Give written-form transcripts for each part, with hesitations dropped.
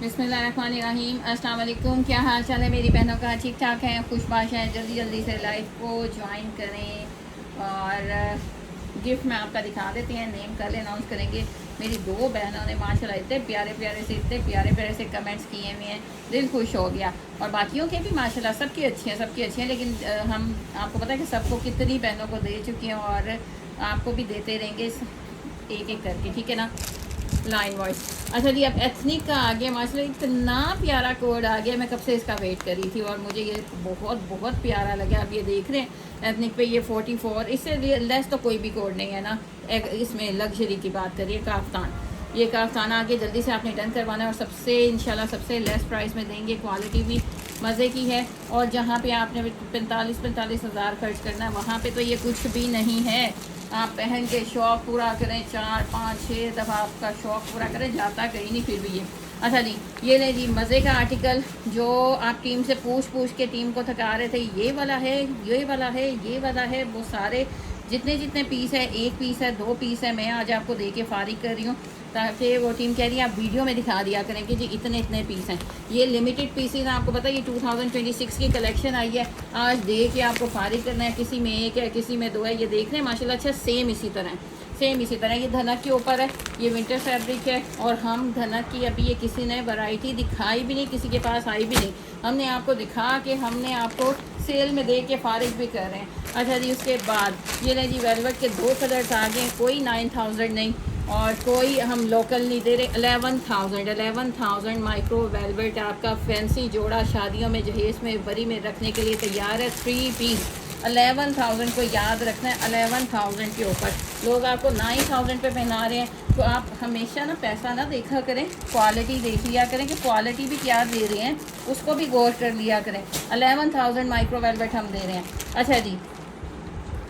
बिस्मिल्लाहिर्रहमानिर्रहीम। अस्सलाम वालेकुम। क्या हाल चाल है मेरी बहनों का? ठीक ठाक है, खुशबाश हैं। जल्दी जल्दी से लाइव को ज्वाइन करें और गिफ्ट में आपका दिखा देते हैं। नेम कल अनाउंस करेंगे। मेरी दो बहनों ने माशाल्लाह इतने प्यारे प्यारे से कमेंट्स किए हुए हैं, दिल खुश हो गया। और बाकियों के भी माशाल्लाह सबकी अच्छी हैं, लेकिन हम आपको पता है कि सबको कितनी बहनों को दे चुकी हैं और आपको भी देते रहेंगे एक एक करके, ठीक है ना। Line voice. अच्छा जी, अब एथनिक का आ गया माशाल्लाह, इतना प्यारा कोड आ गया। मैं कब से इसका वेट कर रही थी और मुझे ये बहुत बहुत प्यारा लगा। अब ये देख रहे हैं एथनिक पे ये 44, इससे लेस तो कोई भी कोड नहीं है ना। इसमें लग्जरी की बात करिए, काफ्तान, ये काफ्तान आगे जल्दी से आपने डन करवाना है और सबसे इंशाल्लाह सबसे लेस प्राइस में देंगे। क्वालिटी भी मज़े की है और जहाँ पे आपने 45 हज़ार खर्च करना है वहाँ पे तो ये कुछ भी नहीं है। आप पहन के शौक़ पूरा करें, 4 5 6 दफ़ा आपका शौक़ पूरा करें, जाता कहीं नहीं फिर भी ये। अच्छा जी, ये ले जी मज़े का आर्टिकल जो आप टीम से पूछ के टीम को थका रहे थे। ये वाला है, ये वाला है, ये वाला है, वो सारे जितने पीस है, 1 पीस है, 2 पीस है, मैं आज आपको दे के फारिग कर रही हूँ ताकि वो टीम कह रही है आप वीडियो में दिखा दिया करें कि जी इतने पीस हैं। ये लिमिटेड पीसेस हैं, आपको पता है ये 2026 की कलेक्शन आई है। आज दे के आपको फारिग करना है। किसी में 1 है, किसी में 2 है, ये देख रहे हैं माशाल्लाह। अच्छा, सेम इसी तरह ये धनक के ऊपर है, ये विंटर फैब्रिक है। और हम धनक की अभी ये किसी ने वैरायटी दिखाई भी नहीं, किसी के पास आई भी नहीं। हमने आपको दिखा के हमने आपको सेल में दे के फारिग भी कर रहे हैं। अच्छा जी, उसके बाद ये ले जी वेलवेट के 2 कलर्स आ गए। कोई 9000 नहीं और कोई हम लोकल नहीं दे रहे। 11,000 माइक्रो वेलवेट आपका फैंसी जोड़ा शादियों में जहेज़ में बरी में रखने के लिए तैयार है। 3 पीस 11,000 को याद रखना है। 11,000 के ऊपर लोग आपको 9,000 पे पहना रहे हैं। तो आप हमेशा ना पैसा ना देखा करें, क्वालिटी देख लिया करें कि क्वालिटी भी क्या दे रहे हैं, उसको भी गौर कर लिया करें। 11,000 माइक्रो वेलवेट हम दे रहे हैं। अच्छा जी,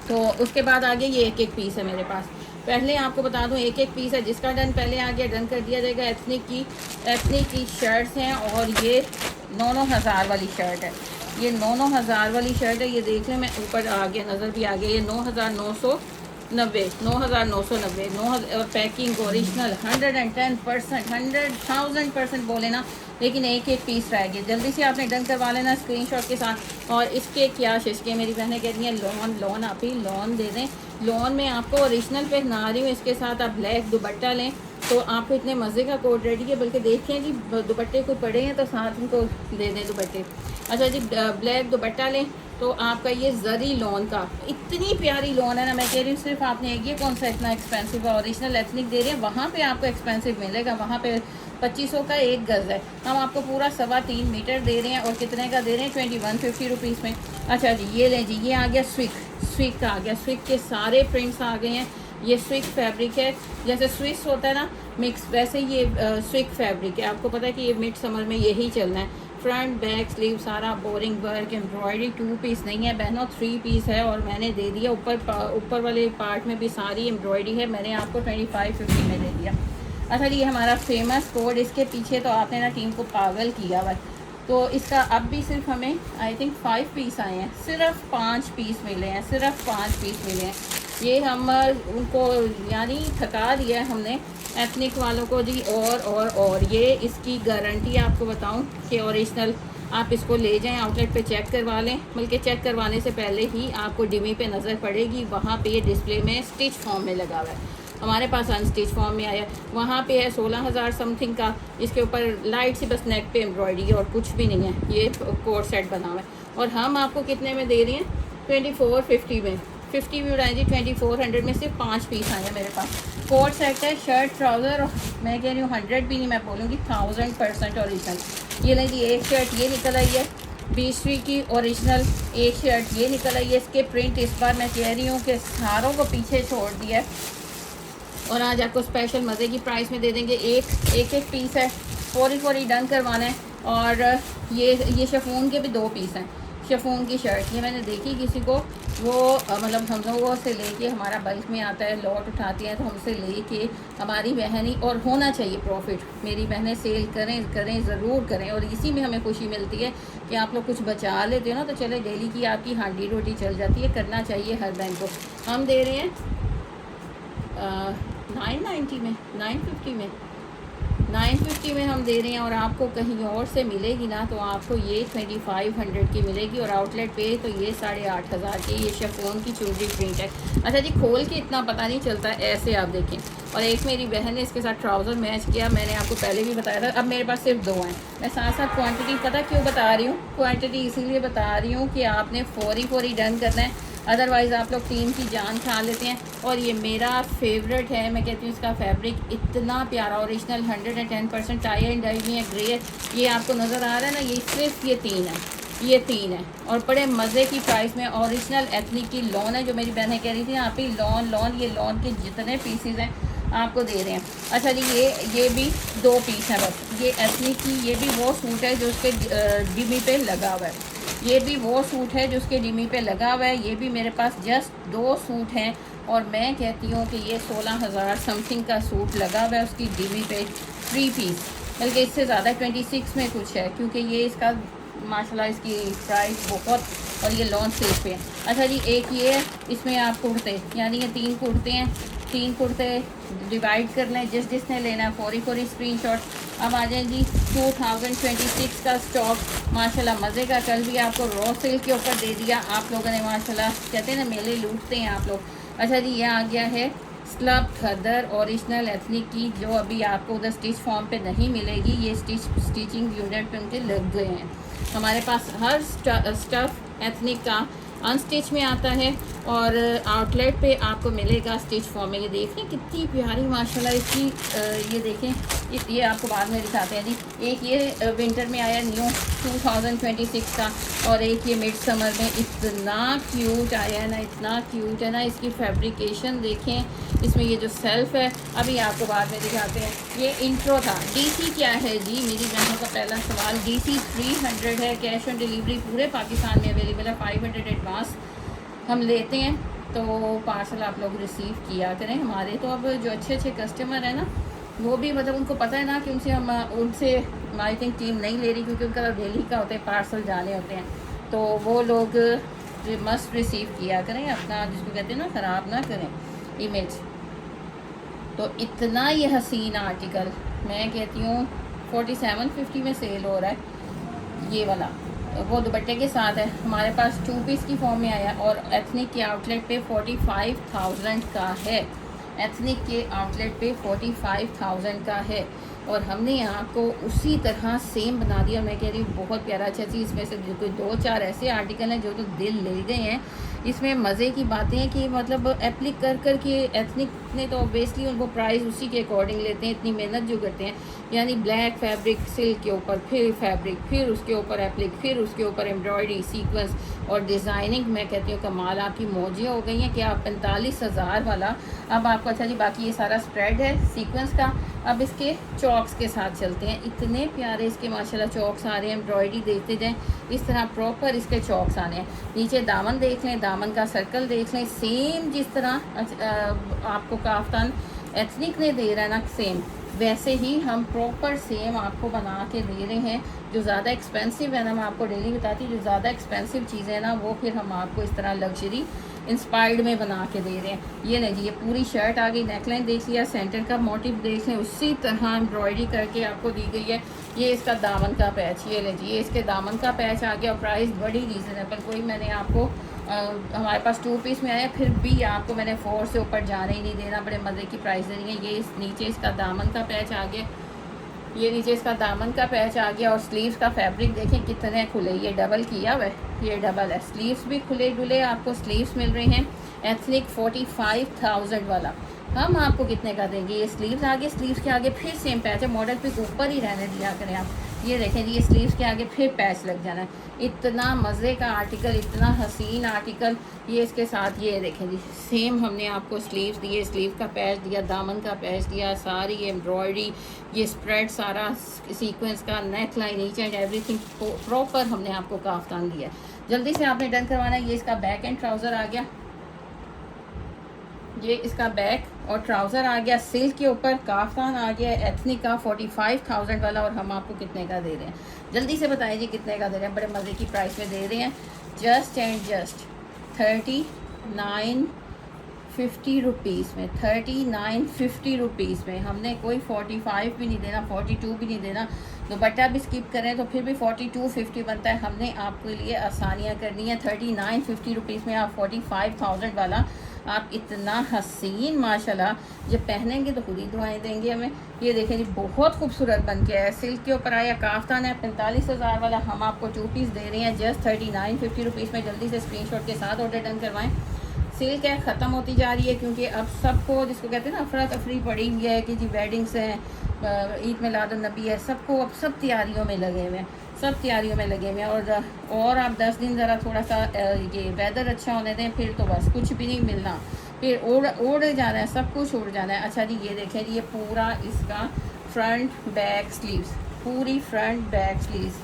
तो उसके बाद आगे ये एक पीस है मेरे पास। पहले आपको बता दूं एक पीस है, जिसका डन पहले आ गया डन कर दिया जाएगा। एथनिक की शर्ट्स हैं और ये 9 हज़ार वाली शर्ट है। ये 9 हज़ार वाली शर्ट है। ये देख लें, मैं ऊपर आ गया, नज़र भी आ गया। ये 9,990 और पैकिंग ओरिजिनल 110%, 100,000% बोले ना, लेकिन एक पीस रह गया। जल्दी से आपने डन करवा लेना स्क्रीनशॉट के साथ। और इसके क्या शिशके मेरी बहनें कह रही हैं लोन आप ही लोन दे दें। लोन में आपको ओरिजिनल पहना रही हूँ, इसके साथ आप ब्लैक दुपट्टा लें तो आपको इतने मज़े का कोट रेडी है। बल्कि देखें जी, दुपट्टे को पड़े हैं तो साथ उनको दे दें दुपट्टे। अच्छा जी, ब्लैक दुपट्टा लें तो आपका ये जरी लोन का इतनी प्यारी लोन है ना। मैं कह रही हूँ सिर्फ आपने ये कौन सा इतना एक्सपेंसिव है, ओरिजिनल एथनिक दे रहे हैं, वहाँ पे आपको एक्सपेंसिव मिलेगा। वहाँ पे 2500 का 1 गज़ है, हम आपको पूरा 3.25 मीटर दे रहे हैं। और कितने का दे रहे हैं? 2150 रुपीज़ में। अच्छा जी, ये लें जी, ये आ गया स्विक का आ गया। स्विक के सारे प्रिंट्स आ गए हैं। ये स्विक फैब्रिक है, जैसे स्विस होता है ना मिक्स, वैसे ये स्विक फैब्रिक है। आपको पता है कि ये मिड समर में यही चलना है। फ्रंट बैक स्लीव सारा बोरिंग वर्क एम्ब्रॉयडरी। 2 पीस नहीं है बहनों, 3 पीस है और मैंने दे दिया ऊपर वाले पार्ट में भी सारी एम्ब्रॉयडरी है। मैंने आपको 2550 में दे दिया। अच्छा जी, ये हमारा फेमस कोड, इसके पीछे तो आपने ना टीम को पागल किया हुआ। तो इसका अब भी सिर्फ हमें आई थिंक 5 पीस आए हैं, सिर्फ 5 पीस मिले हैं, सिर्फ 5 पीस मिले हैं। ये हम उनको यानी थका दिया है हमने एथनिक वालों को जी। और ये इसकी गारंटी आपको बताऊं कि ओरिजिनल आप इसको ले जाएं, आउटलेट पे चेक करवा लें। बल्कि चेक करवाने से पहले ही आपको डिमी पे नज़र पड़ेगी, वहाँ पे ये डिस्प्ले में स्टिच फॉर्म में लगा हुआ है। हमारे पास अनस्टिच फॉर्म में आया, वहाँ पे है 16,000 समथिंग का। इसके ऊपर लाइट सी बस नेक पे एम्ब्रॉयडरी और कुछ भी नहीं है। ये कोट सेट बना हुआ है और हम आपको कितने में दे रही हैं? 2450 में। 50 भी उड़ाएँ जी, 2400 में सिर्फ 5 पीस आए हैं मेरे पास। कोट सेट है, शर्ट ट्राउज़र। मैं कह रही हूँ 100 भी नहीं, मैं बोलूँगी 1000% ओरिजिनल। ये लें जी, एक शर्ट ये निकल आई है 20वीं की ओरिजिनल, एक शर्ट ये निकल आई है। इसके प्रिंट इस बार मैं कह रही हूँ कि सारों को पीछे छोड़ दिया है और आज आपको स्पेशल मज़े की प्राइस में दे देंगे। एक पीस है, फौरी डन करवाना है। और ये शिफॉन के भी 2 पीस हैं। शिफॉन की शर्ट ये मैंने देखी किसी को, वो मतलब हम लोगों से लेके हमारा बल्क में आता है, लॉट उठाती हैं तो हमसे लेके हमारी बहनी, और होना चाहिए प्रॉफिट। मेरी बहनें सेल करें ज़रूर करें और इसी में हमें खुशी मिलती है कि आप लोग कुछ बचा लेते हो ना, तो चले डेली की आपकी हांडी रोटी चल जाती है। करना चाहिए हर बहन को। हम दे रहे हैं 990 में, 950 में। 950 में हम दे रहे हैं और आपको कहीं और से मिलेगी ना तो आपको ये 2500 की मिलेगी और आउटलेट पे तो ये 8500 की। ये शिफॉन की चुनरी प्रिंट है। अच्छा जी, खोल के इतना पता नहीं चलता, ऐसे आप देखें। और एक मेरी बहन ने इसके साथ ट्राउज़र मैच किया, मैंने आपको पहले भी बताया था। अब मेरे पास सिर्फ 2 हैं। मैं साथ साथ क्वांटिटी पता क्यों बता रही हूँ, क्वांटिटी इसीलिए बता रही हूँ कि आपने फौरी डन करना है, अदरवाइज़ आप लोग टीम की जान खा लेते हैं। और ये मेरा फेवरेट है, मैं कहती हूँ इसका फैब्रिक इतना प्यारा, ओरिजिनल 110% टाई एंड डाई में है, ग्रे है। ये आपको नज़र आ रहा है ना, ये सिर्फ ये 3 है और बड़े मज़े की प्राइस में। ओरिजिनल एथनिक की लॉन है, जो मेरी बहनें कह रही थी आप ही लॉन, ये लॉन के जितने पीसीज हैं आपको दे रहे हैं। अच्छा जी, ये भी 2 पीस हैं बस। ये एथनिक की, ये भी वो सूट है जो उसके डिमी पे लगा हुआ है। ये भी वो सूट है जो उसके डिमी पे लगा हुआ है। ये भी मेरे पास जस्ट 2 सूट हैं और मैं कहती हूँ कि ये 16,000 समथिंग का सूट लगा हुआ है उसकी डिमी पे, 3 पीस। बल्कि इससे ज़्यादा 26 में कुछ है, क्योंकि ये इसका माशाल्लाह इसकी प्राइस बहुत, और ये लॉन्च सेल पे है। अच्छा जी, एक ये है, इसमें आप कुर्ते, यानी ये 3 कुर्ते हैं, 3 कुर्ते डिवाइड कर लें, जिसने लेना है फौरी स्क्रीनशॉट। अब आ जाए जी 2026 का स्टॉक, माशाल्लाह मज़े का। कल भी आपको रॉ सेल के ऊपर दे दिया आप लोगों ने, माशाल्लाह कहते हैं ना मेले लूटते हैं आप लोग। अच्छा जी, ये आ गया है स्लब खदर ओरिजिनल एथनिक की, जो अभी आपको उधर स्टिच फॉर्म पे नहीं मिलेगी। ये स्टिचिंग यूनिट पे उनके लग गए हैं। हमारे पास हर स्टफ़ एथनिक का अनस्टिच में आता है और आउटलेट पे आपको मिलेगा स्टिच फॉर्म में। ये देखें कितनी प्यारी माशाल्लाह इसकी, ये देखें, ये आपको बाद में दिखाते हैं जी। एक ये विंटर में आया न्यू 2026 का, और एक ये मिड समर में। इतना क्यूट आया है ना, इतना क्यूट है ना। इसकी फैब्रिकेशन देखें, इसमें ये जो सेल्फ है, अभी आपको बाद में दिखाते हैं। ये इंट्रो था। डीसी क्या है जी, मेरी बहनों का पहला सवाल। डीसी 300 है, कैश ऑन डिलीवरी पूरे पाकिस्तान में अवेलेबल है। 500 एडवांस हम लेते हैं, तो पार्सल आप लोग रिसीव किया करें। हमारे तो अब जो अच्छे कस्टमर हैं ना, वो भी मतलब उनको पता है ना कि उनसे आई थिंक टीम नहीं ले रही, क्योंकि उनका डेली का होता है, पार्सल जाने होते हैं, तो वो लोग मस्ट रिसीव किया करें, अपना जिसको कहते हैं ना ख़राब ना करें इमेज। तो इतना ये हसीन आर्टिकल मैं कहती हूँ 4750 में सेल हो रहा है। ये वाला वो दुपट्टे के साथ है, हमारे पास 2 पीस की फॉर्म में आया और एथनिक के आउटलेट पे 45,000 का है। एथनिक के आउटलेट पे 45,000 का है और हमने यहाँ को उसी तरह सेम बना दिया। मैं कह रही हूँ बहुत प्यारा। अच्छा चीज़, इसमें से कोई 2-4 ऐसे आर्टिकल हैं जो तो दिल ले गए हैं। इसमें मज़े की बातें हैं कि मतलब एप्लिक कर के एथनिक ने तो ऑब्वियसली उनको प्राइस उसी के अकॉर्डिंग लेते हैं, इतनी मेहनत जो करते हैं। यानी ब्लैक फैब्रिक सिल्क के ऊपर, फिर फैब्रिक, फिर उसके ऊपर एप्लिक, फिर उसके ऊपर एम्ब्रॉयडरी, सीक्वेंस और डिज़ाइनिंग। मैं कहती हूँ कमाल, आपकी मौजियाँ हो गई हैं कि आप 45,000 वाला अब आपको। अच्छा जी, बाकी ये सारा स्प्रेड है सीक्वेंस का। अब इसके चॉक्स के साथ चलते हैं। इतने प्यारे इसके माशाल्लाह चॉक्स आ रहे हैं, एम्ब्रॉयडरी देखते जाएँ, इस तरह प्रॉपर इसके चॉक्स आने हैं। नीचे दामन देख लें, दामन का सर्कल देख लें, सेम जिस तरह आपको काफ्तान एथनिक ने दे रहा है ना, सेम वैसे ही हम प्रॉपर सेम आपको बना के दे रहे हैं। जो ज़्यादा एक्सपेंसिव है ना, मैं आपको डेली बताती हूँ, जो ज़्यादा एक्सपेंसिव चीज़ें हैं ना, वो फिर हम आपको इस तरह लग्जरी इंस्पायर्ड में बना के दे रहे हैं। ये नहीं जी, ये पूरी शर्ट आ गई, नेकलाइन देख लिया, सेंटर का मोटिव देख लें, उसी तरह एम्ब्रॉयडरी करके आपको दी गई है। ये इसका दामन का पैच, ये ले जी, ये इसके दामन का पैच आ गया और प्राइस बड़ी रीज़नेबल। कोई मैंने आपको हमारे पास 2 पीस में आया, फिर भी आपको मैंने 4 से ऊपर जाने ही नहीं देना, बड़े मज़े की प्राइस देनी है। ये इस नीचे इसका दामन का पैच आ गया, ये नीचे इसका दामन का पैच आ गया और स्लीव्स का फैब्रिक देखें कितने खुले, ये डबल किया हुआ है, ये डबल है। स्लीव्स भी खुले डुले आपको स्लीव्स मिल रहे हैं। एथनिक 45,000 वाला हम आपको कितने का देंगे? ये स्लीव्स आगे, स्लीव्स के आगे फिर सेम पैच है, मॉडल पे ऊपर ही रहने दिया करें आप। ये देखें जी, ये स्लीव्स के आगे फिर पैच लग जाना है। इतना मज़े का आर्टिकल, इतना हसीन आर्टिकल। ये इसके साथ ये देखें जी, सेम हमने आपको स्लीव्स दिए, स्लीव का पैच दिया, दामन का पैच दिया, सारी एम्ब्रॉयडरी, ये स्प्रेड सारा सीक्वेंस का, neck line, each and everything proper हमने आपको काफ्तान दिया। जल्दी से आपने डन करवाना है। ये इसका बैक एंड ट्राउज़र आ गया, ये इसका बैक और ट्राउज़र आ गया, सिल्क के ऊपर काफ्तान आ गया एथनिक का 45,000 वाला। और हम आपको कितने का दे रहे हैं? जल्दी से बताइए जी कितने का दे रहे हैं? बड़े मज़े की प्राइस में दे रहे हैं, जस्ट एंड जस्ट 3950 50 रुपीज़ में, 3950 रुपीज़ में। हमने कोई 45 भी नहीं देना, 42 भी नहीं देना। दुपट्टा भी स्किप करें तो फिर भी 4250 बनता है। हमने आपके लिए आसानियाँ करनी है। 3950 रुपीज़ में आप 45,000 वाला आप इतना हसीन माशाल्लाह जब पहनेंगे तो खुद ही दुआएं देंगे हमें। ये देखें जी, बहुत खूबसूरत बन के है। सिल्क के ऊपर आया, काफ्तान है। 45,000 वाला हम आपको 2 पीस दे रहे हैं जस्ट 3950 रुपीज़ में। जल्दी से स्क्रीनशॉट के साथ ऑर्डर डन करवाएं। सिल्क है, ख़त्म होती जा रही है क्योंकि अब सबको, जिसको कहते हैं ना, अफरा तफरी पड़ी हुई है कि जी वेडिंग्स हैं, ईद मिलादुन्नबी है, सबको अब सब तैयारियों में लगे हुए हैं, सब तैयारियों में लगे हुए हैं। और आप 10 दिन ज़रा थोड़ा सा ये वेदर अच्छा होने दें, फिर तो बस कुछ भी नहीं मिलना, फिर उड़ जाना है, सब कुछ उड़ जाना है। अच्छा जी, ये देखें जी, ये पूरा इसका फ्रंट बैक स्लीव्स, पूरी फ्रंट बैक स्लीव्स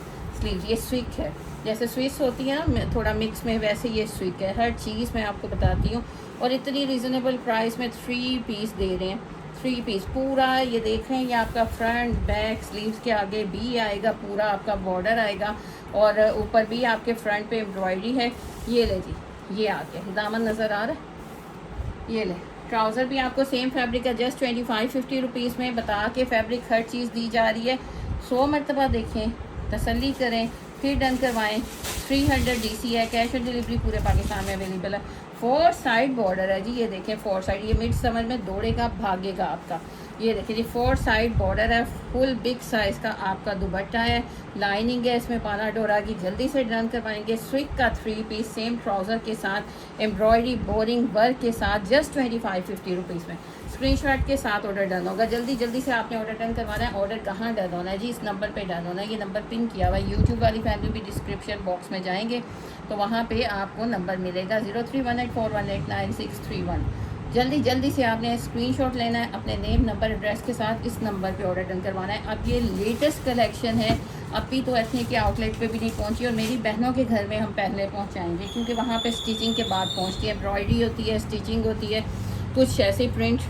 ये स्विक है। जैसे स्विस होती है ना थोड़ा मिक्स में, वैसे ये स्विक है। हर चीज़ मैं आपको बताती हूँ। और इतनी रिजनेबल प्राइस में 3 पीस दे रहे हैं। 3 पीस पूरा ये देख रहे हैं, ये आपका फ्रंट बैक स्लीव्स के आगे भी आएगा, पूरा आपका बॉर्डर आएगा और ऊपर भी आपके फ्रंट पे एम्ब्रॉयडरी है। ये ले जी, ये आके दामन नज़र आ रहा है। ये ले, ट्राउज़र भी आपको सेम फैब्रिक है जस्ट 2550 रुपीज़ में। बता के फैब्रिक हर चीज़ दी जा रही है। 100 मरतबा देखें, तसल्ली करें, फिर डन करवाएं। 300 DC है, कैश ऑन डिलीवरी पूरे पाकिस्तान में अवेलेबल है। 4 साइड बॉर्डर है जी, ये देखें 4 साइड। ये मिड समझ में दौड़ेगा भागेगा आपका। ये देखिए जी, 4 साइड बॉर्डर है, फुल बिग साइज़ का आपका दुपट्टा है, लाइनिंग है इसमें पाना डोरा की। जल्दी से डन करवाएंगे। स्विक का 3 पीस सेम ट्राउज़र के साथ, एम्ब्रॉयडरी बोरिंग वर्क के साथ जस्ट 2550 रुपीज़ में। स्क्रीनशॉट के साथ ऑर्डर डन होगा। जल्दी से आपने ऑर्डर डन करवाना है। ऑर्डर कहाँ डन होना है जी? इस नंबर पे डन होना है। ये नंबर पिन किया हुआ है। यूट्यूब वाली फैमिली भी डिस्क्रिप्शन बॉक्स में जाएंगे तो वहाँ पे आपको नंबर मिलेगा 031841899631। जल्दी से आपने स्क्रीनशॉट लेना है अपने नेम, नंबर, एड्रेस के साथ। इस नंबर पे ऑर्डर डन करवाना है। अब ये लेटेस्ट कलेक्शन है, अभी तो एथनिक के आउटलेट पे भी नहीं पहुंची और मेरी बहनों के घर में हम पहले पहुंचाएंगे क्योंकि वहाँ पे स्टिचिंग के बाद पहुंचती है। एम्ब्रॉयडरी होती है, स्टिचिंग होती है, कुछ ऐसे प्रिंट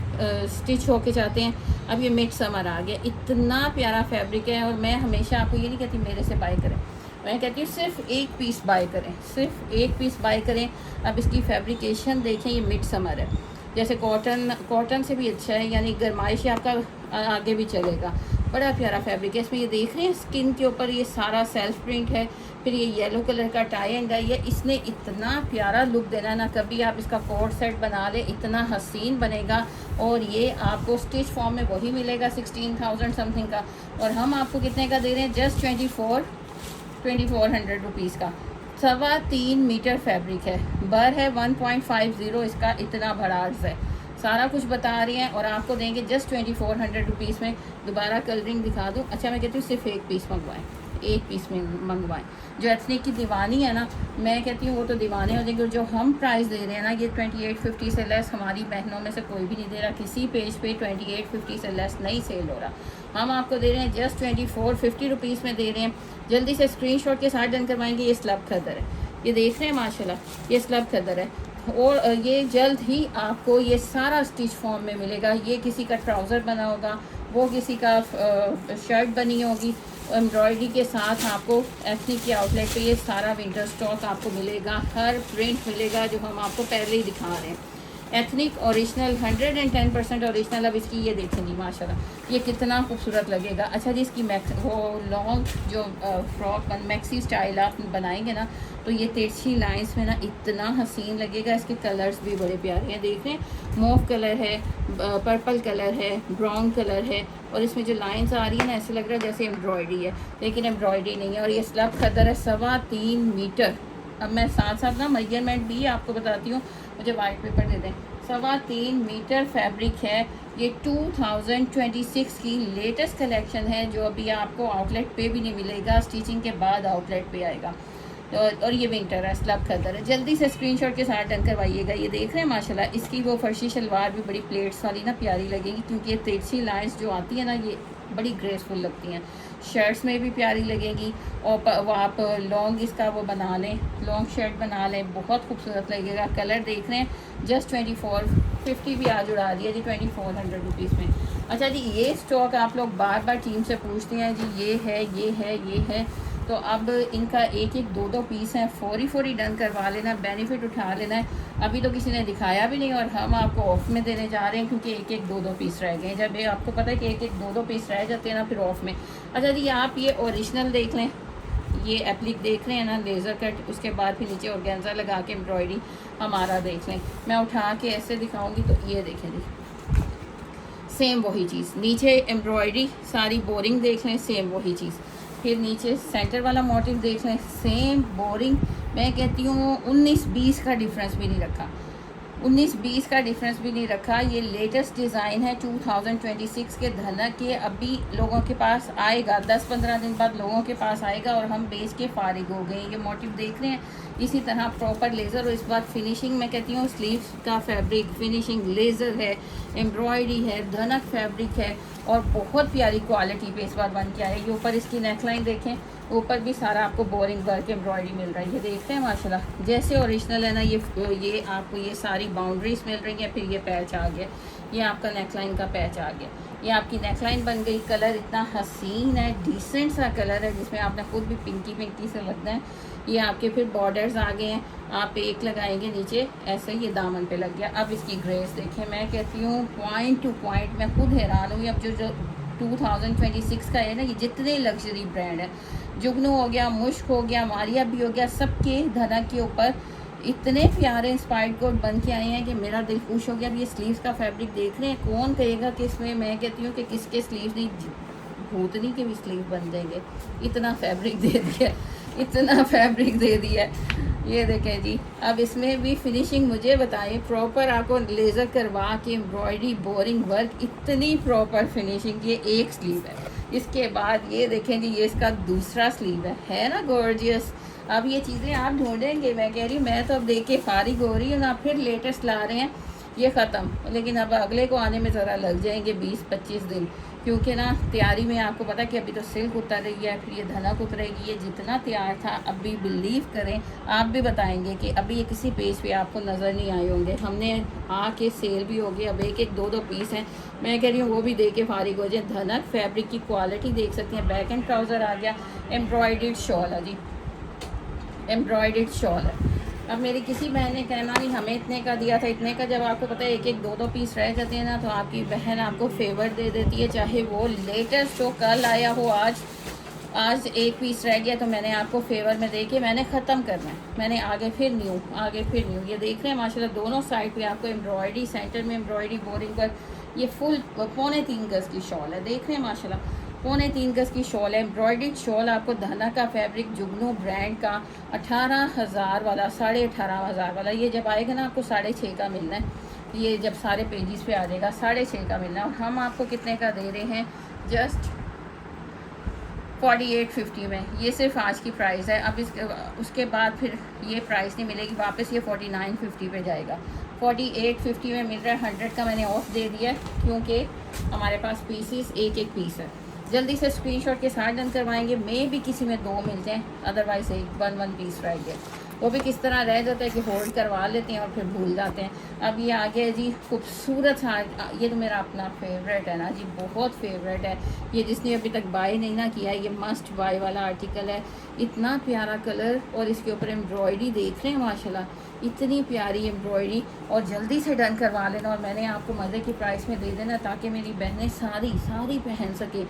स्टिच होके जाते हैं। अब ये मिड समर आ गया, इतना प्यारा फैब्रिक है। और मैं हमेशा आपको ये नहीं कहती मेरे से बाय करें, मैं कहती हूँ सिर्फ 1 पीस बाय करें, सिर्फ 1 पीस बाय करें। अब इसकी फैब्रिकेशन देखें, ये मिड समर है, जैसे कॉटन से भी अच्छा है, यानी गर्माइश आपका आगे भी चलेगा। बड़ा प्यारा फैब्रिक है। इसमें ये देख रहे हैं स्किन के ऊपर ये सारा सेल्फ प्रिंट है। फिर ये येलो कलर का टाई एंड डाई है। इसने इतना प्यारा लुक देना ना, कभी आप इसका कोट सेट बना ले, इतना हसीन बनेगा। और ये आपको स्टिच फॉर्म में वही मिलेगा 16,000 समथिंग का। और हम आपको कितने का दे रहे हैं? जस्ट 2400 रुपीज़ का। 3.25 मीटर फैब्रिक है, बर है 1.50, इसका इतना बड़ा अर्ज है। सारा कुछ बता रहे हैं और आपको देंगे जस्ट 2400 रुपीज़ में। दोबारा कलरिंग दिखा दूँ? अच्छा, मैं कहती हूँ सिर्फ 1 पीस मंगवाएं, 1 पीस में मंगवाएं। जो एथनिक की दीवानी है ना, मैं कहती हूँ वो तो दीवाने हो जाएंगे। और जो हम प्राइस दे रहे हैं ना, ये 2850 से लेस हमारी बहनों में से कोई भी नहीं दे रहा। किसी पेज पे 2850 से लेस नहीं सेल हो रहा। हम आपको दे रहे हैं जस्ट 2450 रुपीज़ में दे रहे हैं। जल्दी से स्क्रीनशॉट के साथ डन करवाएंगे। ये स्लब खदर है, ये देख रहे हैं माशाल्लाह, ये स्लब खदर है। और ये जल्द ही आपको ये सारा स्टिच फॉर्म में मिलेगा। ये किसी का ट्राउज़र बना होगा, वो किसी का शर्ट बनी होगी, एम्ब्रॉयडरी के साथ आपको एथनिक के आउटलेट पे ये सारा विंटर स्टॉक आपको मिलेगा। हर प्रिंट मिलेगा जो हम आपको पहले ही दिखा रहे हैं। Ethnic original 110% original. अब इसकी ये देखें जी माशाल्लाह, ये कितना खूबसूरत लगेगा। अच्छा जी, इसकी वो लॉन्ग जो फ्रॉक मैक्सी स्टाइल आप बनाएंगे ना, तो ये तिरछी लाइंस में ना इतना हसीन लगेगा। इसके कलर्स भी बड़े प्यारे हैं, देख रहे हैं, मूव कलर है, पर्पल कलर है, ब्राउन कलर है। और इसमें जो लाइंस आ रही है ना, ऐसे लग रहा है जैसे एम्ब्रॉयडरी है, लेकिन एम्ब्रॉयडरी नहीं है। और ये स्लब खदर है 3.25 मीटर। अब मैं साथ ना मेजरमेंट भी आपको बताती हूँ, मुझे वाइट पेपर दे दें। 3.25 मीटर फैब्रिक है। ये 2026 की लेटेस्ट कलेक्शन है जो अभी आपको आउटलेट पे भी नहीं मिलेगा, स्टिचिंग के बाद आउटलेट पे आएगा। और ये विंटर है, स्लब खदर है। जल्दी से स्क्रीनशॉट के साथ डन करवाइएगा। ये देख रहे हैं माशाल्लाह, इसकी वो फर्शी शलवार भी बड़ी प्लेट्स वाली ना प्यारी लगेगी, क्योंकि ये तिरछी लाइंस जो आती है ना, ये बड़ी ग्रेसफुल लगती हैं। शर्ट्स में भी प्यारी लगेगी। और वो आप लॉन्ग इसका वो बना लें, लॉन्ग शर्ट बना लें, बहुत खूबसूरत लगेगा। कलर देख रहे हैं, जस्ट 2450 भी आज उड़ा दिया जी 2400 रुपीज़ में। अच्छा जी, ये स्टॉक आप लोग बार बार टीम से पूछते हैं जी, ये है, ये है, ये है। तो अब इनका एक एक दो दो पीस हैं, फौरी डन करवा लेना, बेनिफिट उठा लेना है। अभी तो किसी ने दिखाया भी नहीं और हम आपको ऑफ में देने जा रहे हैं, क्योंकि एक एक दो दो पीस रह गए। जब ये आपको पता है कि एक एक दो दो पीस रह जाते हैं ना, फिर ऑफ में। अच्छा जी, आप ये ओरिजिनल देख लें, ये एप्लिक देख रहे हैं ना, लेज़र कट, उसके बाद फिर नीचे ऑर्गेन्जा लगा के एम्ब्रॉयडरी हमारा देख लें। मैं उठा के ऐसे दिखाऊंगी तो ये देखें जी, सेम वही चीज़, नीचे एम्ब्रॉयडरी सारी बोरिंग देख लें, सेम वही चीज़। फिर नीचे सेंटर वाला मोटिव देख लें, सेम बोरिंग। मैं कहती हूँ 19-20 का डिफरेंस भी नहीं रखा, 19-20 का डिफरेंस भी नहीं रखा। ये लेटेस्ट डिज़ाइन है 2026 के धनक के, अभी लोगों के पास आएगा, 10-15 दिन बाद लोगों के पास आएगा और हम बेच के फारिग हो गए। ये मोटिव देख रहे हैं, इसी तरह प्रॉपर लेज़र। और इस बार फिनिशिंग मैं कहती हूँ स्लीव्स का फैब्रिक फिनिशिंग लेज़र है, एम्ब्रॉयडरी है, धनक फैब्रिक है और बहुत प्यारी क्वालिटी पे इस बार बन के आया। ये ऊपर इसकी नेकलाइन देखें, ऊपर भी सारा आपको बोरिंग वर्क एम्ब्रॉयडरी मिल रहा है। ये देखते हैं माशाल्लाह जैसे ओरिजिनल है ना, ये आपको ये सारी बाउंड्रीज मिल रही हैं। फिर ये पैच आ गया, ये आपका नेकलाइन का पैच आ गया, ये आपकी नेकलाइन बन गई। कलर इतना हसीन है, डिसेंट सा कलर है, जिसमें आपने खुद भी पिंकी से लगता है। ये आपके फिर बॉर्डर्स आ गए हैं, आप एक लगाएंगे नीचे ऐसे ये दामन पे लग गया। अब इसकी ग्रेस देखें, मैं कहती हूँ पॉइंट टू पॉइंट, मैं खुद हैरान हुई। अब जो 2026 का है ना, ये जितने लग्जरी ब्रांड है, जुगनू हो गया, मुश्क हो गया, मारिया भी हो गया, सबके धनक के ऊपर इतने प्यारे इंस्पायर्ड कोट बन के आए हैं कि मेरा दिल खुश हो गया। अब ये स्लीव्स का फैब्रिक देख रहे हैं, कौन कहेगा कि इसमें, मैं कहती हूँ कि किसके स्लीव्स नहीं, भूतनी के भी स्लीव बन जाएंगे। इतना फैब्रिक दे दिया, इतना फैब्रिक दे दिया। ये देखें जी, अब इसमें भी फिनिशिंग मुझे बताएं, प्रॉपर आपको लेज़र करवा के एम्ब्रॉयडरी बोरिंग वर्क, इतनी प्रॉपर फिनिशिंग। ये एक स्लीव है, इसके बाद ये देखें जी, ये इसका दूसरा स्लीव है ना गॉर्जियस। अब ये चीज़ें आप ढूंढेंगे, मैं कह रही हूँ, मैं तो अब देख के फारिग हो रही हूँ ना। फिर लेटेस्ट ला रहे हैं, ये ख़त्म, लेकिन अब अगले को आने में ज़रा लग जाएंगे 20-25 दिन, क्योंकि ना तैयारी में आपको पता है कि अभी तो सिल्क उतर रही है, फिर ये धनक उतरेगी। ये जितना तैयार था, अभी बिलीव करें, आप भी बताएंगे कि अभी ये किसी पेज पे आपको नज़र नहीं आए होंगे। हमने आके सेल भी हो गई, अब एक एक दो दो पीस हैं, मैं कह रही हूँ वो भी दे के फारिग हो जाए। धनक फैब्रिक की क्वालिटी देख सकते हैं, बैक एंड ट्राउज़र आ गया, एम्ब्रॉयडर्ड शॉल है जी, एम्ब्रॉयडर्ड शॉल है। अब मेरी किसी बहन ने कहना नहीं हमें इतने का दिया था, इतने का। जब आपको पता है एक एक दो दो पीस रह जाते हैं ना, तो आपकी बहन आपको फेवर दे देती है, चाहे वो लेटेस्ट हो, कल आया हो, आज एक पीस रह गया तो मैंने आपको फेवर में दे के मैंने ख़त्म करना है, मैंने आगे फिर न्यू। ये देख रहे हैं माशाल्लाह, दोनों साइड पे आपको एम्ब्रॉयडरी, सेंटर में एम्ब्रॉयडरी बोरिंग पर। ये फुल 3.25 गज़ की शॉल है, देख रहे हैं माशाल्लाह, 3.25 गज़ की शॉल है, एम्ब्रॉयडर्ड शॉल। आपको धना का फैब्रिक जुगनू ब्रांड का 18,000 वाला, 18,500 वाला, ये जब आएगा ना आपको 6.5 का मिलना है। ये जब सारे पेजेस पे आ जाएगा 6.5 का मिलना है। और हम आपको कितने का दे रहे हैं, जस्ट 4850 में। ये सिर्फ आज की प्राइस है, अब उसके बाद फिर ये प्राइस नहीं मिलेगी वापस, ये 4950 पे जाएगा। 4850 में मिल रहा है, 100 का मैंने ऑफ दे दिया क्योंकि हमारे पास पीसीस एक एक पीस है। जल्दी से स्क्रीनशॉट के साथ डन करवाएंगे, मे भी किसी में 2 मिल जाएँ, अदरवाइज़ एक 1 पीस रह गया, वो भी किस तरह रह जाता है कि होल्ड करवा लेते हैं और फिर भूल जाते हैं। अब ये आ गया जी खूबसूरत सा, ये तो मेरा अपना फेवरेट है ना जी, बहुत फेवरेट है। ये जिसने अभी तक बाय नहीं ना किया, ये मस्ट बाय वाला आर्टिकल है। इतना प्यारा कलर और इसके ऊपर एम्ब्रॉयडरी देख रहे हैं माशाल्लाह, इतनी प्यारी एम्ब्रॉयडरी। और जल्दी से डन करवा लेना और मैंने आपको मज़े की प्राइस में दे देना ताकि मेरी बहनें सारी पहन सके।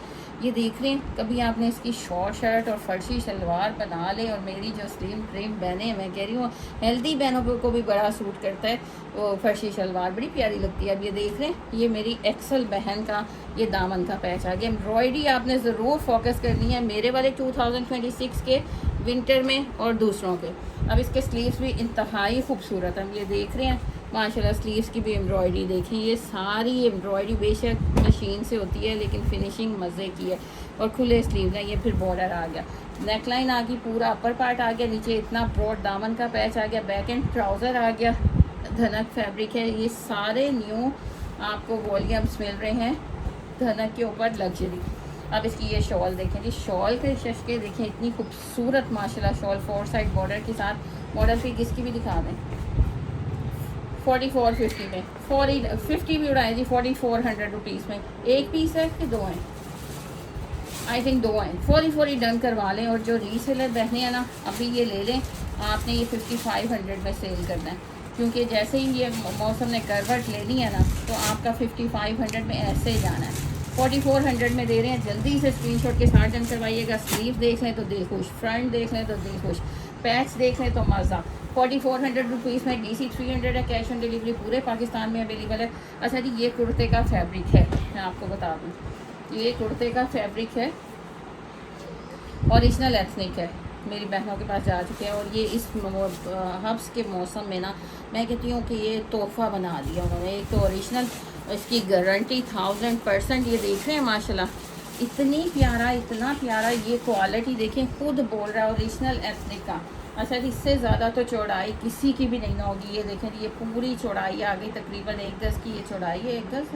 ये देख रहे हैं, कभी आपने इसकी शॉर्ट शर्ट और फर्शी शलवार बना ले, और मेरी जो स्लिम ट्रिम बहनें, मैं कह रही हूँ हेल्दी बहनों को भी बड़ा सूट करता है, वो फर्शी शलवार बड़ी प्यारी लगती है। अब ये देख रहे हैं, ये मेरी एक्सल बहन का ये दामन का पैच आ गया। एम्ब्रॉयडरी आपने ज़रूर फोकस करनी है, मेरे वाले 2026 के विंटर में और दूसरों के। अब इसके स्लीव्स भी इंतहाई खूबसूरत हैं, ये देख रहे हैं माशाल्लाह। स्लीव्स की भी एम्ब्रॉयडरी देखें, ये सारी एम्ब्रॉयडरी बेशक मशीन से होती है लेकिन फिनिशिंग मज़े की है। और खुले स्लीव हैं, ये फिर बॉर्डर आ गया, नेकलाइन आ गई, पूरा अपर पार्ट आ गया, नीचे इतना ब्रॉड दामन का पैच आ गया, बैक एंड ट्राउज़र आ गया, धनक फैब्रिक है। ये सारे न्यू आपको वॉल्यूम्स मिल रहे हैं धनक के ऊपर लग्जरी। अब इसकी ये शॉल देखें जी, शॉल के शशके देखें, इतनी खूबसूरत माशाल्लाह शॉल, 4 साइड बॉर्डर के साथ। मॉडल फिर किसकी भी दिखा दें, 4450 में, 50 भी उड़ाएँ जी, 4400 रुपीज़ में। एक पीस है कि 2 हैं, आई थिंक 2 हैं, फौरी डन करवा लें। और जो रीसेलर बहने हैं ना, अभी ये ले लें, आपने ये 5500 में सेल करना है, क्योंकि जैसे ही ये मौसम ने करवट लेनी है ना, तो आपका 5500 में ऐसे ही जाना है। 4400 में दे रहे हैं, जल्दी से स्क्रीनशॉट के साथ डन करवाइएगा। स्लीव देख लें तो दिल खुश, फ्रंट देख लें तो दिल खुश, पैच देख लें तो मज़ा। 4400 रुपीज़ में DC 300 है, कैश ऑन डिलीवरी पूरे पाकिस्तान में अवेलेबल है। अच्छा जी, ये कुर्ते का फैब्रिक है, मैं आपको बता दूँ, ये कुर्ते का फैब्रिक है, ओरिजिनल एथनिक है, मेरी बहनों के पास जा चुके हैं। और ये इस हब्स के मौसम में ना, मैं कहती हूँ कि ये तोहफ़ा बना दिया उन्होंने। एक तो ओरिजिनल, इसकी गारंटी 1000%। ये देख रहे हैं माशाल्लाह, इतनी प्यारा, इतना प्यारा, ये क्वालिटी देखें, खुद बोल रहा है ओरिजिनल एथनिक का। अच्छा, इससे ज़्यादा तो चौड़ाई किसी की भी नहीं होगी। ये देखें, ये पूरी चौड़ाई आ गई, तकरीबन 1 गज़ की ये चौड़ाई है, 1 गज़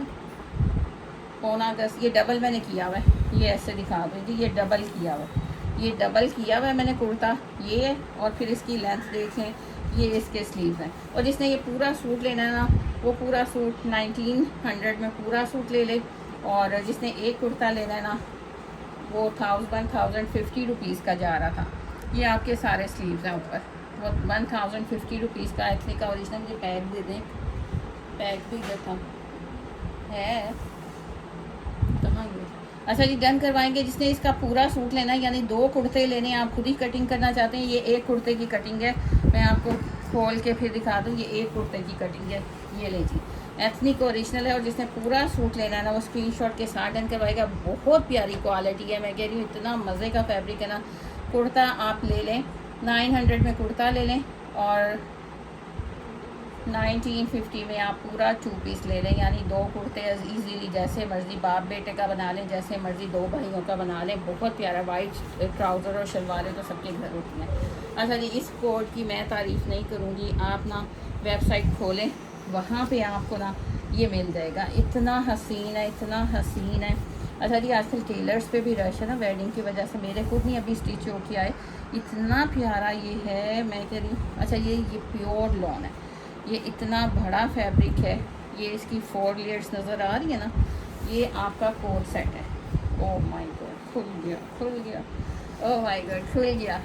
पौना गज़। ये डबल मैंने किया हुआ है, ये ऐसे दिखा दूँगी, ये डबल किया हुआ है, ये डबल किया हुआ है मैंने कुर्ता, ये है। और फिर इसकी लेंथ देखें, ये इसके स्लीव हैं। और जिसने ये पूरा सूट लेना है ना, वो पूरा सूट 1900 में पूरा सूट ले ले। और जिसने एक कुर्ता लेना है ना, वो 1050 रुपीज़ का जा रहा था। ये आपके सारे स्लीव्स हैं ऊपर, वो 1050 रुपीज़ का एथनिक का ओरिजिनल। मुझे पैक दे दें, पैक भी देता है कहाँ ये। अच्छा जी, डन करवाएंगे। जिसने इसका पूरा सूट लेना है, यानी 2 कुर्ते लेने हैं, आप खुद ही कटिंग करना चाहते हैं, ये एक कुर्ते की कटिंग है, मैं आपको खोल के फिर दिखा दूँ। ये एक कुर्ते की कटिंग है, ये ले जी, एथनिक ओरिजिनल है। और जिसने पूरा सूट लेना है ना, वो स्क्रीनशॉट के साथ डन करवाएगा। बहुत प्यारी क्वालिटी है, मैं कह रही हूँ, इतना मज़े का फैब्रिक है ना। कुर्ता आप ले लें, 900 में कुर्ता ले लें, और 1950 में आप पूरा 2 पीस ले लें, यानी 2 कुर्ते इजीली, जैसे मर्ज़ी बाप बेटे का बना लें, जैसे मर्ज़ी 2 भाइयों का बना लें। बहुत प्यारा, वाइट ट्राउज़र और शलवारें तो सबके घर होती हैं। अच्छा जी, इस कोड की मैं तारीफ़ नहीं करूँगी, आप ना वेबसाइट खोलें, वहाँ पे आपको ना ये मिल जाएगा। इतना हसीन है, इतना हसीन है। अच्छा जी, आजकल टेलर्स पे भी रश है ना, वेडिंग की वजह से, मेरे खुद नहीं अभी स्टिच हो के आए। इतना प्यारा ये है, मैं कह रही हूँ। अच्छा, ये प्योर लॉन है, ये इतना बड़ा फैब्रिक है। ये इसकी 4 लेयर्स नज़र आ रही है ना, ये आपका कोट सेट है। ओह माय गॉड, खुल गया, खुल गया, ओह माय गॉड, खुल गया।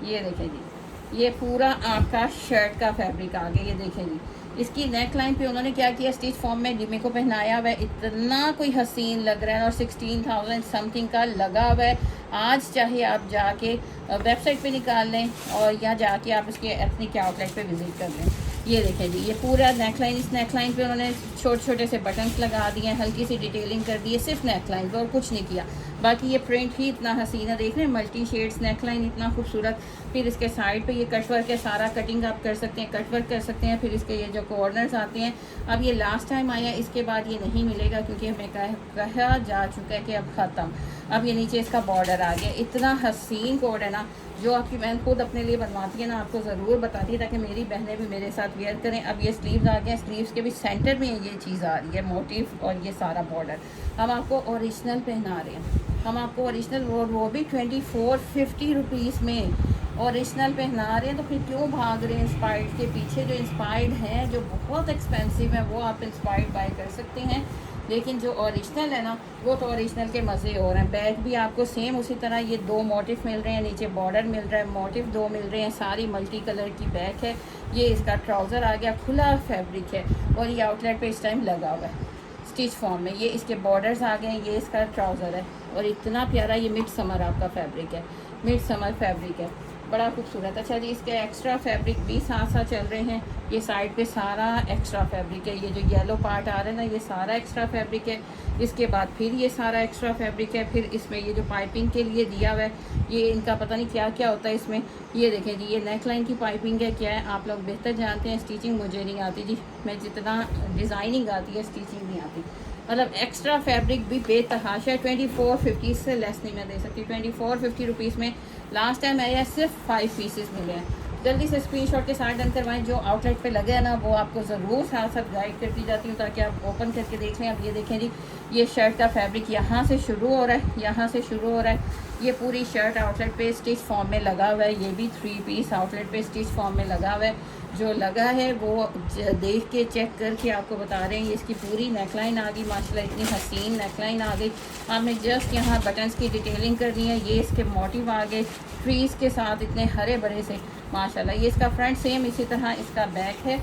ये देखें जी, ये पूरा आपका शर्ट का फैब्रिक आ गया। ये देखें जी, इसकी नेक लाइन पे उन्होंने क्या किया, स्टिच फॉर्म में डिमी को पहनाया हुआ है। इतना कोई हसीन लग रहा है, और 16,000 समथिंग का लगा हुआ है। आज चाहे आप जाके वेबसाइट पे निकाल लें, और या जाके आप इसके एथनिक आउटलेट पे विज़िट कर लें। ये देखें जी, ये पूरा नेकलाइन, इस नेकलाइन पे उन्होंने छोटे छोटे से बटन्स लगा दिए हैं, हल्की सी डिटेलिंग कर दी है सिर्फ नेकलाइन पे, और कुछ नहीं किया। बाकी ये प्रिंट ही इतना हसीन है, देख रहे हैं, मल्टी शेड्स नेकलाइन, इतना खूबसूरत। फिर इसके साइड पे ये कटवर्क है, सारा कटिंग आप कर सकते हैं, कटवर्क कर सकते हैं। फिर इसके ये जो कॉर्नर्स आते हैं, अब ये लास्ट टाइम आया, इसके बाद ये नहीं मिलेगा, क्योंकि हमें कहा जा चुका है कि अब ख़त्म। अब ये नीचे इसका बॉर्डर आ गया। इतना हसीन कोड है ना, जो आपकी बहन खुद अपने लिए बनवाती है ना, आपको ज़रूर बताती है, ताकि मेरी बहनें भी मेरे साथ वेयर करें। अब ये स्लीव्स आ गए, स्लीव्स के भी सेंटर में ये चीज़ आ रही है, मोटिव और ये सारा बॉर्डर। हम आपको ओरिजिनल पहना रहे हैं, हम आपको ओरिजिनल, वो भी 2450 रुपीज़ में ओरिजिनल पहना रहे हैं। तो फिर क्यों भाग रहे हैं इंस्पायर्ड के पीछे? जो इंस्पायर्ड हैं, जो बहुत एक्सपेंसिव है, वो आप इंस्पायर्ड बाय कर सकते हैं, लेकिन जो ओरिजिनल है ना, वो तो ओरिजिनल के मज़े हो रहे हैं। बैग भी आपको सेम उसी तरह, ये 2 मोटिफ मिल रहे हैं, नीचे बॉर्डर मिल रहा है, मोटिफ 2 मिल रहे हैं, सारी मल्टी कलर की बैग है। ये इसका ट्राउज़र आ गया, खुला फैब्रिक है, और ये आउटलेट पे इस टाइम लगा हुआ है स्टिच फॉर्म में। ये इसके बॉर्डर्स आ गए हैं, ये इसका ट्राउज़र है, और इतना प्यारा ये मिड समर आपका फैब्रिक है, मिड समर फैब्रिक है, बड़ा खूबसूरत। अच्छा जी, इसके एक्स्ट्रा फैब्रिक भी साथ साथ चल रहे हैं। ये साइड पे सारा एक्स्ट्रा फैब्रिक है, ये जो येलो पार्ट आ रहा है ना, ये सारा एक्स्ट्रा फैब्रिक है। इसके बाद फिर ये सारा एक्स्ट्रा फैब्रिक है। फिर इसमें ये जो पाइपिंग के लिए दिया हुआ है, ये इनका पता नहीं क्या क्या होता है इसमें। ये देखें जी, ये नेक लाइन की पाइपिंग है, क्या है आप लोग बेहतर जानते हैं, स्टिचिंग मुझे नहीं आती जी, मैं जितना डिज़ाइनिंग आती है स्टिचिंग नहीं आती। मतलब एक्स्ट्रा फैब्रिक भी बेतहाशा। 2450 से लेस नहीं मैं दे सकती। 2450 रुपीज़ में लास्ट टाइम आया सिर्फ 5 पीसेस मिले हैं। जल्दी से स्क्रीनशॉट के साथ डन करवाएं। जो आउटलेट पे लगे हैं ना, वो आपको ज़रूर साथ साथ गाइड करती जाती हूँ, ताकि आप ओपन करके देख लें। अब ये देखें जी, ये शर्ट का फैब्रिक यहाँ से शुरू हो रहा है, यहाँ से शुरू हो रहा है, ये पूरी शर्ट आउटलेट पे स्टिच फॉर्म में लगा हुआ है, ये भी 3 पीस आउटलेट पे स्टिच फॉर्म में लगा हुआ है। जो लगा है वो देख के चेक करके आपको बता रहे हैं। ये इसकी पूरी नेकलाइन आ गई माशाल्लाह, इतनी हसीन नेकलाइन आ गई। आपने जस्ट यहाँ बटन्स की डिटेलिंग करनी है। ये इसके मोटिव आ गए ट्रीज़ के साथ इतने हरे भरे से माशाल्लाह। ये इसका फ्रंट सेम इसी तरह इसका बैक है।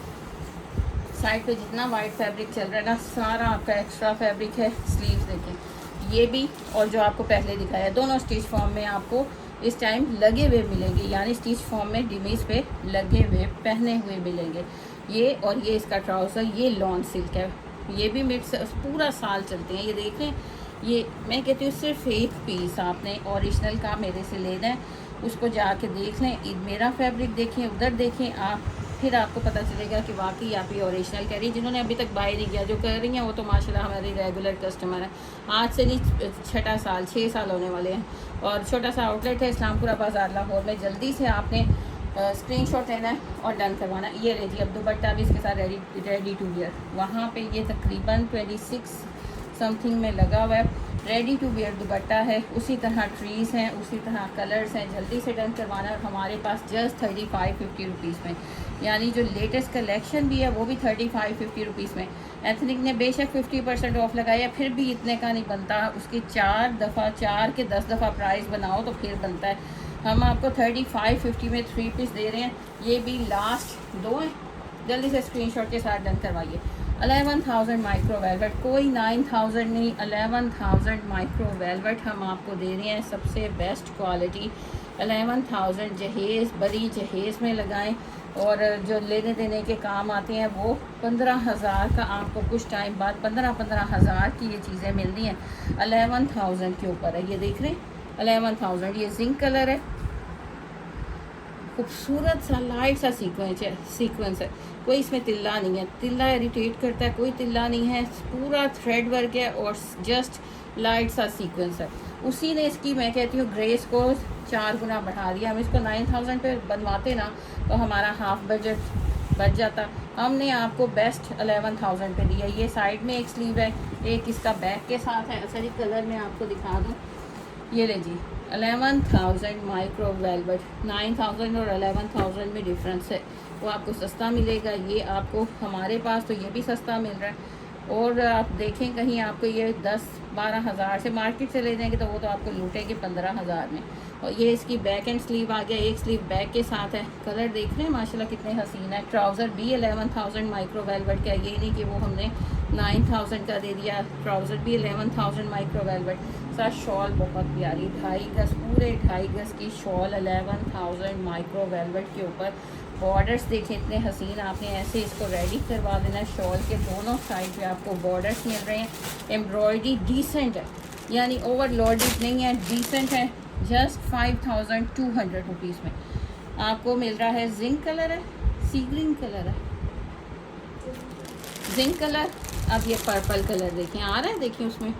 साइड पे जितना वाइट फैब्रिक चल रहा है ना सारा आपका एक्स्ट्रा फैब्रिक है। स्लीव्स देखें ये भी, और जो आपको पहले दिखाया दोनों स्टिच फॉर्म में आपको इस टाइम लगे हुए मिलेंगे, यानी स्टिच फॉर्म में डिमीज पे लगे हुए पहने हुए मिलेंगे ये। और ये इसका ट्राउज़र ये लॉन सिल्क है, ये भी पूरा साल चलते हैं। ये देखें, ये मैं कहती हूँ सिर्फ एक पीस आपने ओरिजिनल का मेरे से लेना है, उसको जाके देख लें। मेरा फैब्रिक देखें, उधर देखें आप, फिर आपको पता चलेगा कि वाकई आप ये ओरिजिनल कह रही हैं। जिन्होंने अभी तक बाय नहीं किया, जो कर रही हैं वो तो माशाल्लाह हमारी रेगुलर कस्टमर है। आज से नहीं 6 साल 6 साल होने वाले हैं। और छोटा सा आउटलेट है इस्लामपुरा बाज़ार लाहौर में। जल्दी से आपने स्क्रीनशॉट लेना है और डन करवाना। ये ले जी, अब दुपट्टा भी इसके साथ रेडी टू वियर। वहाँ पे ये तकरीबन 26 समथिंग में लगा हुआ है। रेडी टू वियर दुपट्टा है, उसी तरह ट्रीज़ हैं, उसी तरह कलर्स हैं। जल्दी से डन करवाना है। और हमारे पास जस्ट 35-50 रुपीज़ में, यानी जो लेटेस्ट कलेक्शन भी है वो भी 35-50 रुपीज़ में। एथनिक ने बेशक 50% ऑफ लगाया, फिर भी इतने का नहीं बनता। उसकी 4 के 10 दफ़ा प्राइस बनाओ तो फिर बनता है। हम आपको 35-50 में 3 पीस दे रहे हैं। ये भी लास्ट 2 हैं। जल्दी से स्क्रीनशॉट के साथ डन करवाइए। 11,000 माइक्रो वेलवेट, कोई 9,000 नहीं, 11,000 माइक्रो वेलवेट हम आपको दे रहे हैं। सबसे बेस्ट क्वालिटी 11,000। जहेज़ बड़ी जहेज़ में लगाएं, और जो लेने देने के काम आते हैं वो 15,000 का आपको कुछ टाइम बाद 15,000 की ये चीज़ें मिलती हैं। 11,000 के ऊपर है, ये देख रहे हैं 11,000। ये जिंक कलर है, खूबसूरत सा लाइट सा सीक्वेंस है। कोई इसमें तिल्ला नहीं है, तिल्ला इरिटेट करता है, कोई तिल्ला नहीं है। पूरा थ्रेड वर्क है और जस्ट लाइट सा सीक्वेंस है। उसी ने इसकी मैं कहती हूँ ग्रेस को 4 गुना बढ़ा दिया। हम इसको 9,000 पे बनवाते ना तो हमारा हाफ बजट बच जाता। हमने आपको बेस्ट 11,000 पे दिया। ये साइड में एक स्लीव है, एक इसका बैक के साथ है। अच्छा जी, कलर मैं आपको दिखा दूँ। ये ले जी, 11,000 माइक्रो वेलवेट। 9,000 और 11,000 में डिफरेंस है, वो आपको सस्ता मिलेगा। ये आपको हमारे पास तो ये भी सस्ता मिल रहा है। और आप देखें कहीं आपको ये 10-12 हज़ार से मार्केट से ले जाएंगे तो वो तो आपको लूटेंगे 15,000 में। और ये इसकी बैक एंड स्लीव आ गया, एक स्लीव बैक के साथ है। कलर देख रहे हैं माशाल्लाह कितने हसीन है। ट्राउज़र भी 11,000 माइक्रो वेलवेट का, ये नहीं कि वो हमने 9,000 का दे दिया। ट्राउज़र भी 11,000 माइक्रो वेलवेट। साथ शॉल बहुत प्यारी, 2.5 गज, पूरे 2.5 गज की शॉल 11,000 माइक्रो वेलवेट के ऊपर। बॉर्डर्स देखें इतने हसीन, आपने ऐसे इसको रेडी करवा देना है। शॉल के दोनों साइड पे आपको बॉर्डर्स मिल रहे हैं। एम्ब्रॉयडरी डिसेंट है, यानी ओवरलोडेड नहीं है, डिसेंट है। जस्ट 5,200 रुपीज़ में आपको मिल रहा है। जिंक कलर है, सी ग्रीन कलर है, जिंक कलर। अब ये पर्पल कलर देखें आ रहा है, देखिए उसमें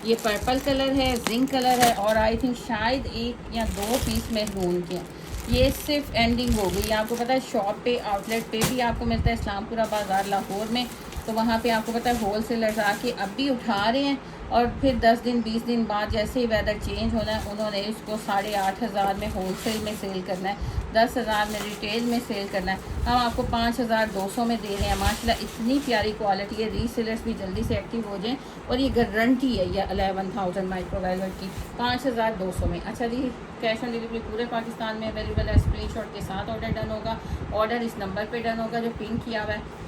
ये पर्पल कलर है, जिंक कलर है। और आई थिंक शायद 1 या 2 पीस मैरून के हैं। ये सिर्फ एंडिंग हो गई। आपको पता है शॉप पे आउटलेट पे भी आपको मिलता है इस्लामपुरा बाज़ार लाहौर में, तो वहाँ पे आपको पता है होल सेलर्स आके अब भी उठा रहे हैं। और फिर 10 दिन 20 दिन बाद जैसे ही वेदर चेंज होना है, उन्होंने इसको 8,500 में होल सेल में सेल करना है, 10,000 में रिटेल में सेल करना है। हम आपको 5,200 में दे रहे हैं। माशाल्लाह इतनी प्यारी क्वालिटी है। रीसेलर्स भी जल्दी से एक्टिव हो जाएं। और ये गारंटी है ये 11,000 माइक्रो वेलवेट की 5,200 में। अच्छा जी, कैश ऑन डिलीवरी पूरे पाकिस्तान में अवेलेबल है। स्क्रीनशॉट के साथ ऑर्डर डन होगा। ऑर्डर इस नंबर पे डन होगा जो पिन किया हुआ है।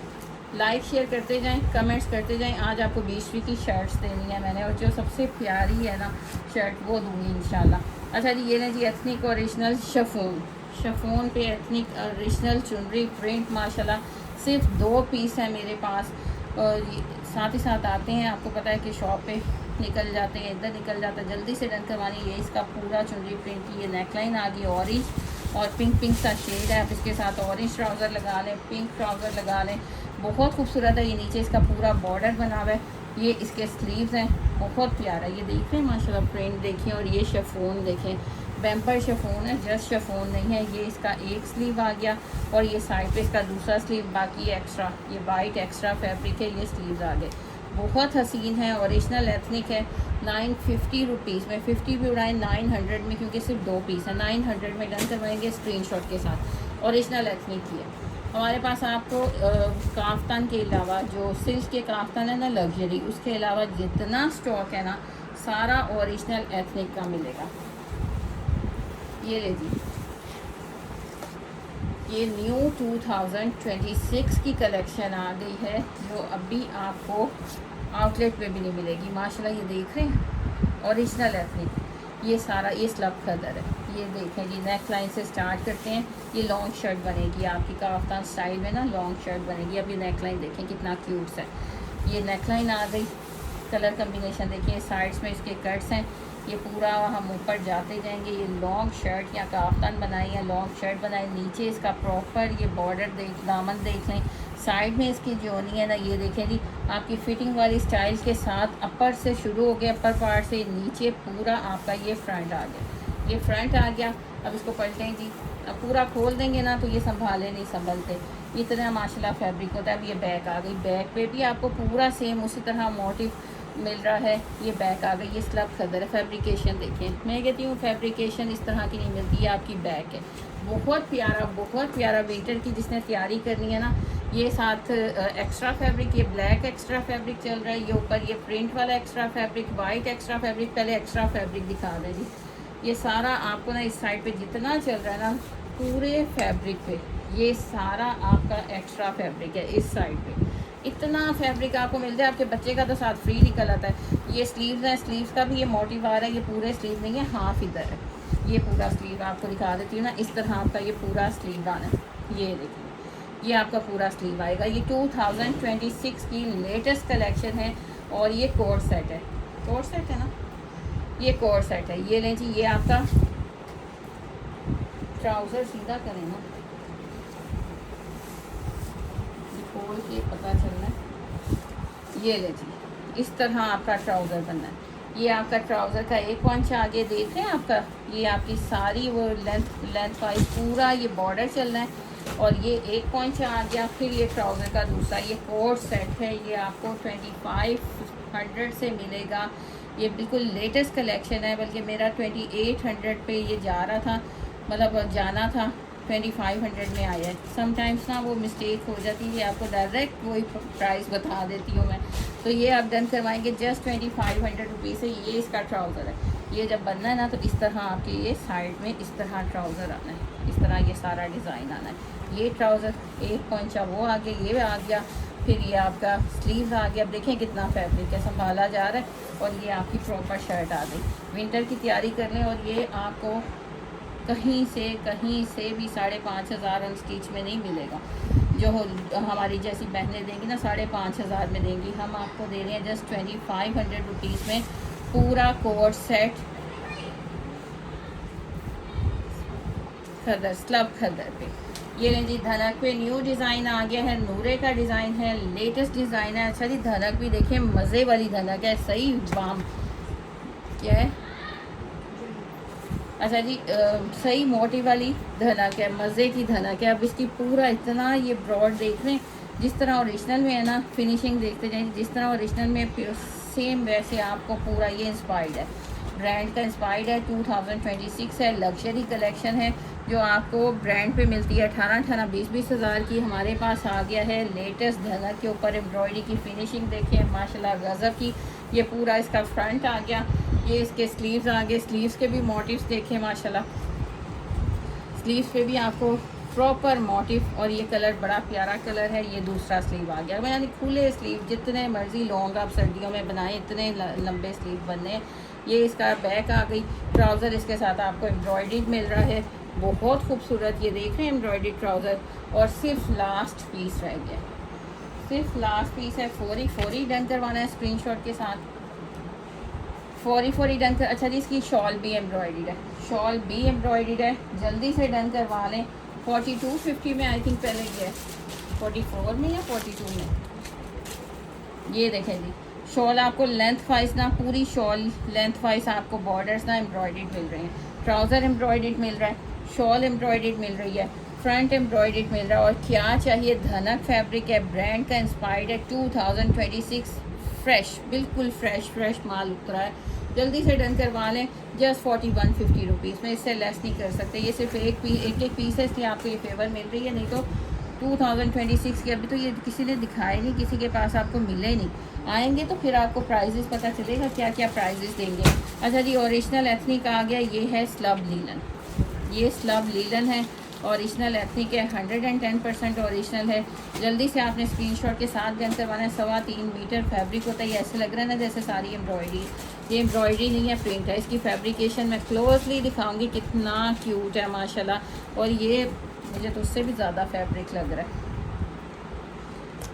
लाइक शेयर करते जाएं, कमेंट्स करते जाएं। आज आपको 20 की शर्ट्स देनी है मैंने, और जो सबसे प्यारी है ना शर्ट वो दूँगी इंशाल्लाह। अच्छा जी, ये ना जी एथनिक ओरिजिनल शफोन पे एथनिक ओरिजिनल चुनरी प्रिंट माशाल्लाह। सिर्फ 2 पीस है मेरे पास, और साथ ही साथ आते हैं। आपको पता है कि शॉप पे निकल जाते हैं, इधर निकल जाता है। जल्दी से डन करवानी। ये इसका पूरा चुनरी प्रिंट की ये नेकलाइन आ गई ऑरेंज और पिंक सा शेड है। आप इसके साथ ऑरेंज ट्राउज़र लगा लें, पिंक ट्राउज़र लगा लें, बहुत खूबसूरत है। ये नीचे इसका पूरा बॉर्डर बना हुआ है। ये इसके स्लीव्स हैं, बहुत प्यारा। ये देख रहे हैं माशाल्लाह प्रिंट देखें। और ये शिफॉन देखें, बेम्पर शिफॉन है, जस्ट शिफॉन नहीं है। ये इसका एक स्लीव आ गया और ये साइड पे इसका दूसरा स्लीव, बाकी एक्स्ट्रा ये वाइट एक्स्ट्रा फैब्रिक है, ये स्लीव्स आ गए। बहुत हसीन है, ओरिजिनल एथनिक है। 950 रुपीज़ में, 50 भी उड़ाएँ 900 में, क्योंकि सिर्फ 2 पीस है। 900 में डन करवाएंगे स्क्रीनशॉट के साथ। ओरिजिनल एथनिक की है। हमारे पास आपको काफ्तान के अलावा जो सिल्क के काफ्तान है ना लग्जरी, उसके अलावा जितना स्टॉक है ना सारा ओरिजिनल एथनिक का मिलेगा। ये ले जी, ये न्यू 2026 की कलेक्शन आ गई है जो अभी आपको आउटलेट पे भी नहीं मिलेगी। माशाल्लाह ये देख रहे हैं ओरिजिनल एथनिक। ये सारा ये स्लब खदर है। ये देखें जी, नेक लाइन से स्टार्ट करते हैं। ये लॉन्ग शर्ट बनेगी आपकी काफ्तान स्टाइल में ना, लॉन्ग शर्ट बनेगी। अब ये नेक लाइन देखें कितना क्यूट है। ये नेक लाइन आ गई, कलर कम्बिनेशन देखिए, साइड्स में इसके कट्स हैं। ये पूरा हम ऊपर जाते जाएंगे। ये लॉन्ग शर्ट या काफ्तान बनाई या लॉन्ग शर्ट बनाई, नीचे इसका प्रॉपर ये बॉर्डर देख, दामन देख लें। साइड में इसकी जोनी है ना, ये देखें जी, आपकी फिटिंग वाली स्टाइल के साथ अपर से शुरू हो गया, अपर पार्ट से नीचे पूरा आपका ये फ्रंट आ गया। ये फ्रंट आ गया। अब इसको पलटें जी, अब पूरा खोल देंगे ना तो ये संभाले नहीं संभलते, इतना माशाल्लाह फैब्रिक होता है। अब ये बैक आ गई, बैक पे भी आपको पूरा सेम उसी तरह मोटिव मिल रहा है। ये बैक आ गई, ये स्लब खदर है। फैब्रिकेशन देखें, मैं कहती हूँ फैब्रिकेशन इस तरह की नहीं मिलती है। आपकी बैक है बहुत प्यारा विंटर की जिसने तैयारी करनी है ना, ये साथ एक्स्ट्रा फैब्रिक, ये ब्लैक एक्स्ट्रा फैब्रिक चल रहा है। ये ऊपर ये प्रिंट वाला extra fabric, white extra fabric. पहले एक्स्ट्रा फैब्रिक दिखा दें जी। ये सारा आपको ना इस साइड पे जितना चल रहा है ना पूरे फैब्रिक पे, ये सारा आपका एक्स्ट्रा फैब्रिक है। इस साइड पे इतना फैब्रिक आपको मिल जाए, आपके बच्चे का तो साथ फ्री निकल आता है। ये स्लीव्स हैं, स्लीव्स का भी ये मोटिव आ रहा है। ये पूरे स्लीव नहीं है, हाफ इधर है। ये पूरा स्लीव आपको दिखा देती हूँ ना, इस तरह आपका ये पूरा स्लीव आना है। ये देखिए, ये आपका पूरा स्लीव आएगा। ये 2026 की लेटेस्ट कलेक्शन है और ये कोट सेट है। कोट सेट है ना, ये कोट सेट है। ये लें जी, ये आपका ट्राउज़र सीधा करें ना, खोल के पता चलना है। ये ले जी, इस तरह आपका ट्राउज़र बनना है। ये आपका ट्राउज़र का एक पंच आगे देख रहे हैं आपका, ये आपकी सारी वो लेंथ वाइज पूरा ये बॉर्डर चलना है और ये एक पंच आ गया। फिर ये ट्राउज़र का दूसरा ये कोट सेट है, ये आपको 2500 से मिलेगा। ये बिल्कुल लेटेस्ट कलेक्शन है, बल्कि मेरा 2800 पे ये जा रहा था, मतलब जाना था 2500 में आया है। समटाइम्स ना वो मिस्टेक हो जाती है, आपको डायरेक्ट वही प्राइस बता देती हूँ मैं। तो ये आप डन करवाएंगे जस्ट 2500 रुपीज़ से। ये इसका ट्राउज़र है। ये जब बनना है ना तो इस तरह आपके ये साइड में इस तरह ट्राउज़र आना है, इस तरह ये सारा डिज़ाइन आना है। ये ट्राउज़र एक पंचा वो आ गया, ये आ गया। फिर ये आपका स्लीव्स आ गया। अब देखें कितना फैब्रिक है, संभाला जा रहा है। और ये आपकी प्रॉपर शर्ट आ गई। विंटर की तैयारी कर लें और ये आपको कहीं से भी 5500 अनस्टिच में नहीं मिलेगा। जो हमारी जैसी बहनें देंगी ना 5500 में देंगी, हम आपको दे रहे हैं जस्ट 2500 रुपीज़ में पूरा कोट सेट खदर, स्लब खदर पे। ये लें जी, धनक पे न्यू डिज़ाइन आ गया है, नूरे का डिज़ाइन है, लेटेस्ट डिज़ाइन है। अच्छा जी, धनक भी देखें, मज़े वाली धनक है, सही बाम क्या है, अच्छा जी सही मोटिव वाली धनक है, मज़े की धनक है। अब इसकी पूरा इतना ये ब्रॉड देख रहे हैं, जिस तरह ओरिजिनल में है ना, फिनिशिंग देखते जाएं, जिस तरह ओरिजिनल में सेम वैसे आपको पूरा ये इंस्पायर्ड है, ब्रांड का इंस्पायर्ड है। 2026 है, लग्जरी कलेक्शन है जो आपको ब्रांड पे मिलती है 18-18, 20-20 हज़ार की। हमारे पास आ गया है लेटेस्ट धनक के ऊपर एम्ब्रॉयडरी की फिनिशिंग देखिए माशाल्लाह गज़ब की। ये पूरा इसका फ्रंट आ गया, ये इसके स्लीव्स आ गए, स्लीव्स के भी मोटिव्स देखें माशाल्लाह, स्लीव्स पे भी आपको प्रॉपर मोटिव। और ये कलर बड़ा प्यारा कलर है। ये दूसरा स्लीव आ गया, यानी खुले स्लीव, जितने मर्जी लॉन्ग आप सर्दियों में बनाएं इतने लंबे स्लीव बनने। ये इसका बैक आ गई, ट्राउज़र इसके साथ आपको एम्ब्रॉयडरी मिल रहा है, बहुत खूबसूरत। ये देख रहे हैं एम्ब्रॉयडरी ट्राउज़र। और सिर्फ लास्ट पीस रह गया, सिर्फ लास्ट पीस है। फौरी डन करवाना है स्क्रीनशॉट के साथ, फौरी डन कर। अच्छा जी, इसकी शॉल भी एम्ब्रॉयडर्ड है, शॉल भी एम्ब्रॉयडर्ड है, जल्दी से डन करवा लें। 4250 में आई थिंक पहले ये 44 में या 42 में। ये देखें जी, शॉल आपको लेंथ वाइज ना, पूरी शॉल लेंथ वाइज आपको बॉर्डर्स ना एम्ब्रॉयडर्ड मिल रहे हैं, ट्राउज़र एम्ब्रॉयडर्ड मिल रहा है, शॉल एम्ब्रॉयडर्ड मिल रही है, फ्रंट एम्ब्रॉयडर्ड मिल रहा है। और क्या चाहिए, धनक फैब्रिक है, ब्रांड का इंस्पायर्ड है, 2026 फ्रेश, बिल्कुल फ्रेश माल उतरा है। जल्दी से डन करवा लें, जस्ट 4150 रुपीज़ में, इससे लेस नहीं कर सकते। ये सिर्फ एक पीस है, इसलिए आपको ये फेवर मिल रही है, नहीं तो 2026 के अभी तो ये किसी ने दिखाया नहीं, किसी के पास आपको मिले नहीं। आएंगे तो फिर आपको प्राइजेस पता चलेगा क्या क्या प्राइजेस देंगे। अच्छा जी, ओरिजिनल एथनिक आ गया, ये है स्लब लीलन, ये स्लब लीलन है, ओरिजिनल एथनिक है, 110% ओरिजिनल है। जल्दी से आपने स्क्रीनशॉट के साथ डन करवाना है। 3.25 मीटर फैब्रिक होता है, ये ऐसे लग रहा है ना जैसे सारी एम्ब्रॉयडरी, ये एम्ब्रॉयडरी नहीं है, प्रिंट है। इसकी फैब्रिकेशन मैं क्लोजली दिखाऊंगी, कितना क्यूट है माशाल्लाह। और ये मुझे तो उससे भी ज़्यादा फैब्रिक लग रहा है,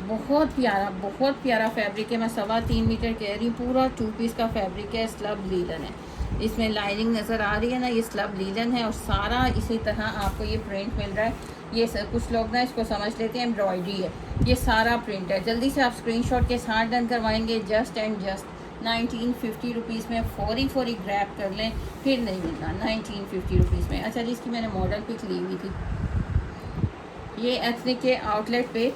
बहुत प्यारा फैब्रिक है। मैं 3.25 मीटर कह रही हूँ, पूरा 2 पीस का फैब्रिक है, स्लब लीलन है। इसमें लाइनिंग नज़र आ रही है ना, ये स्लब लीलन है और सारा इसी तरह आपको ये प्रिंट मिल रहा है। ये कुछ लोग ना इसको समझ लेते हैं एम्ब्रॉयडरी है, ये सारा प्रिंट है। जल्दी से आप स्क्रीनशॉट के साथ डन करवाएंगे, जस्ट एंड जस्ट 1950 रुपीज़ में। फौरी ग्रैब कर लें, फिर नहीं मिलना 1950 रुपीज़ में। अच्छा जी, इसकी मैंने मॉडल पिक ली हुई थी, ये एथनिक के आउटलेट पे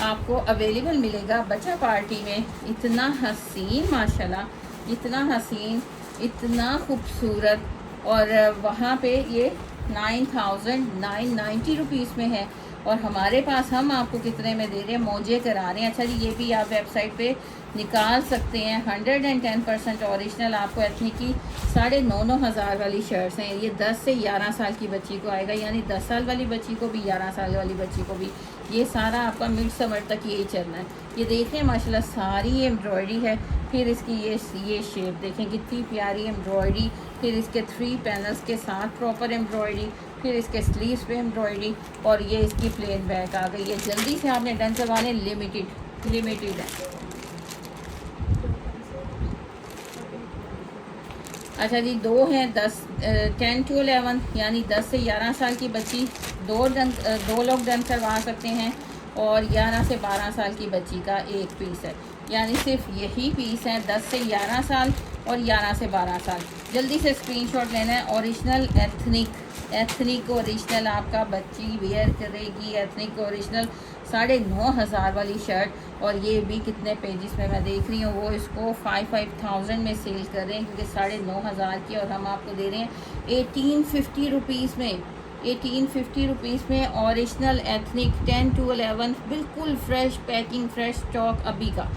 आपको अवेलेबल मिलेगा बच्चा पार्टी में। इतना हसीन माशाल्लाह, इतना हसीन, इतना खूबसूरत। और वहाँ पे ये 9990 रुपीज़ में है, और हमारे पास हम आपको कितने में दे रहे हैं, मौजे करा रहे हैं। अच्छा जी, ये भी आप वेबसाइट पे निकाल सकते हैं। 110% ओरिजिनल आपको एथनिक की 9,500 वाली शर्ट्स हैं। ये 10 से 11 साल की बच्ची को आएगा, यानी 10 साल वाली बच्ची को भी, 11 साल वाली बच्ची को भी। ये सारा आपका मिड समर तक यही चलना है। ये देखें माशाल्लाह, सारी एम्ब्रॉयडरी है। फिर इसकी ये शेप देखें, कितनी प्यारी एम्ब्रॉयडरी। फिर इसके 3 पैनल्स के साथ प्रॉपर एम्ब्रॉयडरी, फिर इसके स्लीव्स पे एम्ब्रॉयडरी, और ये इसकी प्लेन बैक आ गई है। जल्दी से आपने डन करवाने, लिमिटेड है। अच्छा जी, 2 हैं 10 to 11, यानी 10 से 11 साल की बच्ची, दो लोग डन करवा सकते हैं। और 11 से 12 साल की बच्ची का एक पीस है, यानी सिर्फ यही पीस है, 10 से 11 साल और 11 से 12 साल। जल्दी से स्क्रीनशॉट लेना है। ओरिजिनल एथनिक ओरिजिनल आपका बच्ची वेयर करेगी, एथनिक ओरिजिनल 9,500 वाली शर्ट। और ये भी कितने पेजेस में मैं देख रही हूँ, वो इसको 5,000 में सेल कर रहे हैं, क्योंकि 9,500 की, और हम आपको दे रहे हैं 1850 रुपीज़ में। 1850 रुपीज़ में ओरिजिनल एथनिक 10 to 11, बिल्कुल फ्रेश पैकिंग, फ्रेश स्टॉक अभी का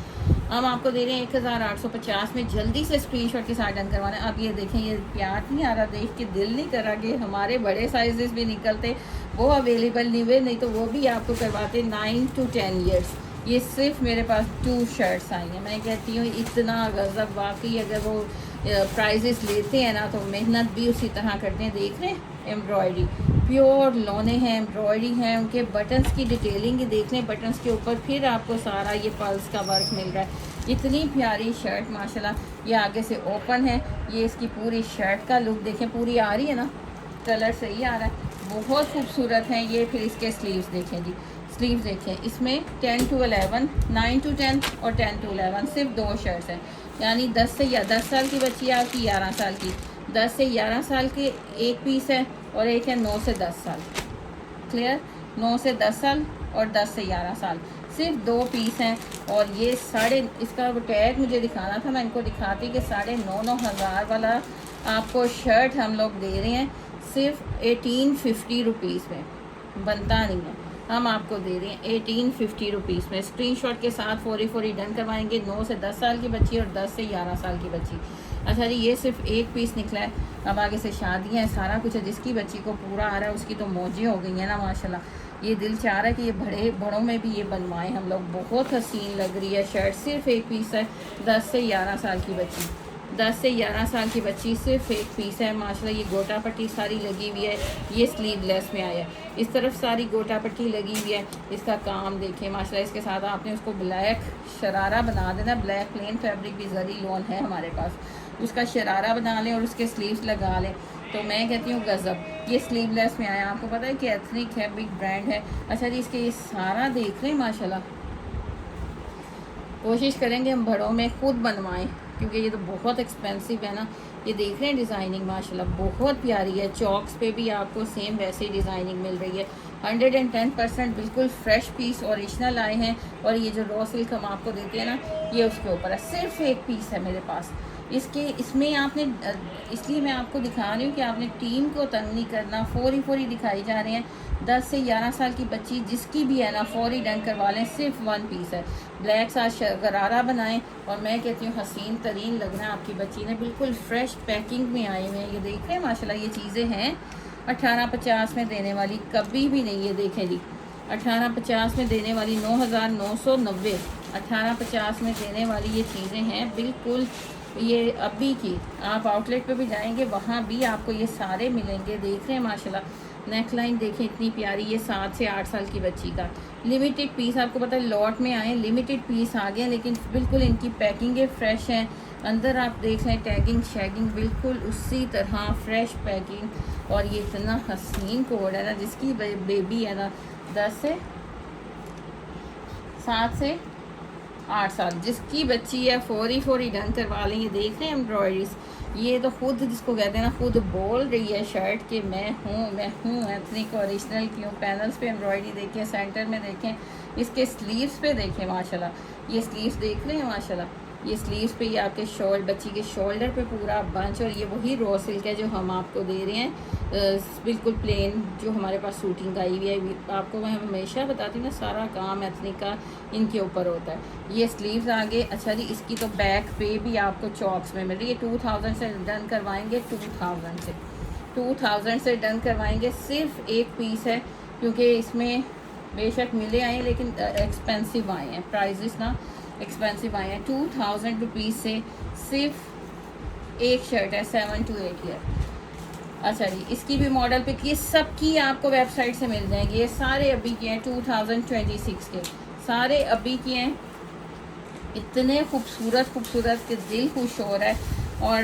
हम आपको दे रहे हैं 1,850 में। जल्दी से स्क्रीनशॉट के साथ डन करवाना है। अब ये देखें, ये प्यार नहीं आ रहा, देख के दिल नहीं कर रहा कि हमारे बड़े साइजेस भी निकलते, वो अवेलेबल नहीं हुए, नहीं तो वो भी आपको करवाते 9 to 10 ईयर्स। ये सिर्फ मेरे पास 2 शर्ट्स आई हैं। मैं कहती हूँ इतना गज़ब, वाकई अगर वो प्राइजेस लेते हैं ना तो मेहनत भी उसी तरह करते हैं। देख रहे हैं एम्ब्रॉयडरी, प्योर लोने हैं, एम्ब्रॉयडरी हैं, उनके बटन्स की डिटेलिंग देख लें, बटन्स के ऊपर फिर आपको सारा ये पल्स का वर्क मिल रहा है। इतनी प्यारी शर्ट माशाल्लाह। ये आगे से ओपन है, ये इसकी पूरी शर्ट का लुक देखें, पूरी आ रही है ना, कलर सही आ रहा है, बहुत खूबसूरत हैं ये। फिर इसके स्लीव्स देखें जी, स्लीव्स देखें, इसमें 10 to 11, 9 to 10 और 10 to 11, सिर्फ 2 शर्ट्स हैं। यानी 10 साल की बच्ची आपकी, 11 साल की, 10 से 11 साल के एक पीस है, और एक है 9 से 10 साल। क्लियर, 9 से 10 साल और 10 से 11 साल, सिर्फ 2 पीस हैं। और ये इसका वो टैग मुझे दिखाना था, मैं इनको दिखाती कि 9,500 वाला आपको शर्ट हम लोग दे रहे हैं सिर्फ 1850 रुपीज़ में, बनता नहीं है, हम आपको दे रहे हैं 1850 रुपीज़ में। स्क्रीनशॉट के साथ फौरी डन करवाएंगे। 9 से 10 साल की बच्ची और 10 से 11 साल की बच्ची। अच्छा जी, ये सिर्फ एक पीस निकला है, अब आगे से शादियाँ हैं, सारा कुछ है। जिसकी बच्ची को पूरा आ रहा है उसकी तो मौजें हो गई हैं ना माशाल्लाह। ये दिल चाह रहा है कि ये बड़ों में भी ये बनवाएं हम लोग, बहुत हसीन लग रही है शर्ट। सिर्फ एक पीस है, 10 से 11 साल की बच्ची, 10 से 11 साल की बच्ची, सिर्फ एक पीस है माशाल्लाह। ये गोटा पट्टी सारी लगी हुई है, ये स्लीवलेस में आया है, इस तरफ सारी गोटा पट्टी लगी हुई है। इसका काम देखें माशाल्लाह। इसके साथ आपने उसको ब्लैक शरारा बना देना, ब्लैक प्लेन फैब्रिक भी जरी लोन है हमारे पास, उसका शरारा बना लें और उसके स्लीव्स लगा लें, तो मैं कहती हूँ गज़ब। ये स्लीवलेस में आया, आपको पता है कि एथनिक है, बिग ब्रांड है। अच्छा जी, इसके ये सारा देख रहे हैं माशाल्लाह। कोशिश करेंगे हम बड़ों में खुद बनवाएं, क्योंकि ये तो बहुत एक्सपेंसिव है ना। ये देख रहे हैं डिज़ाइनिंग माशाल्लाह बहुत प्यारी है। चॉक्स पे भी आपको सेम वैसे ही डिज़ाइनिंग मिल रही है। 110% बिल्कुल फ्रेश पीस ओरिजिनल आए हैं। और ये जो रॉ सिल्क हम आपको देते हैं ना, ये उसके ऊपर है। सिर्फ एक पीस है मेरे पास इसमें आपने, इसलिए मैं आपको दिखा रही हूँ कि आपने टीम को तंग नहीं करना। फौरी दिखाई जा रहे हैं। 10 से 11 साल की बच्ची जिसकी भी है ना, फौरी डन करवा लें। सिर्फ 1 पीस है। ब्लैक साथ गरारा बनाएं और मैं कहती हूँ हसीन तरीन लगना है आपकी बच्ची ने। बिल्कुल फ्रेश पैकिंग में आए हुए हैं। ये देख रहे हैं माशाल्लाह, ये चीज़ें हैं 1850 में देने वाली, कभी भी नहीं। ये देखें जी, 1850 में देने वाली 9990, 1850 में देने वाली ये चीज़ें हैं बिल्कुल। ये अभी की आप आउटलेट पे भी जाएंगे, वहाँ भी आपको ये सारे मिलेंगे। देख रहे हैं माशाल्लाह, नेक लाइन देखें इतनी प्यारी। ये 7 से 8 साल की बच्ची का लिमिटेड पीस, आपको पता है लॉट में आए लिमिटेड पीस आ गए, लेकिन बिल्कुल इनकी पैकिंग फ्रेश है। अंदर आप देख रहे हैं टैगिंग शैगिंग बिल्कुल उसी तरह फ्रेश पैकिंग। और ये इतना हसीन कोड है ना, जिसकी बेबी है ना 7 से 8 साल, जिसकी बच्ची है फौरी डन करवा लें। ये देख रहे हैं एम्ब्रॉयडरीज, ये तो खुद जिसको कहते हैं ना, खुद बोल रही है शर्ट कि मैं हूँ एथनिक ओरिजिनल की हूँ। पैनल्स पे एम्ब्रॉयडरी देखें, सेंटर में देखें, इसके स्लीव्स पे देखें माशाल्लाह। ये स्लीव्स देख रहे हैं माशाल्लाह, ये स्लीव्स पे ये आपके बच्ची के शोल्डर पे पूरा बंच। और ये वही रॉ सिल्क है जो हम आपको दे रहे हैं, बिल्कुल प्लेन जो हमारे पास सूटिंग आई हुई है। आपको मैं हमेशा बताती हूँ ना, सारा काम एथनिक का इनके ऊपर होता है। ये स्लीव्स आगे। अच्छा जी, इसकी तो बैक पे भी आपको चॉक्स में मिल रही है। 2000 से डन करवाएंगे, 2000 से डन करवाएंगे। सिर्फ एक पीस है, क्योंकि इसमें बेशक मिले आए लेकिन एक्सपेंसिव आए हैं, प्राइजेस ना एक्सपेंसिव आए हैं। 2000 रुपीज़ से सिर्फ एक शर्ट है 7 to 8 ईयर। अच्छा जी, इसकी भी मॉडल पिक, ये सब की आपको वेबसाइट से मिल जाएंगे। ये सारे अभी के हैं 2026 के, सारे अभी के हैं। इतने खूबसूरत के दिल खुश हो रहा है। और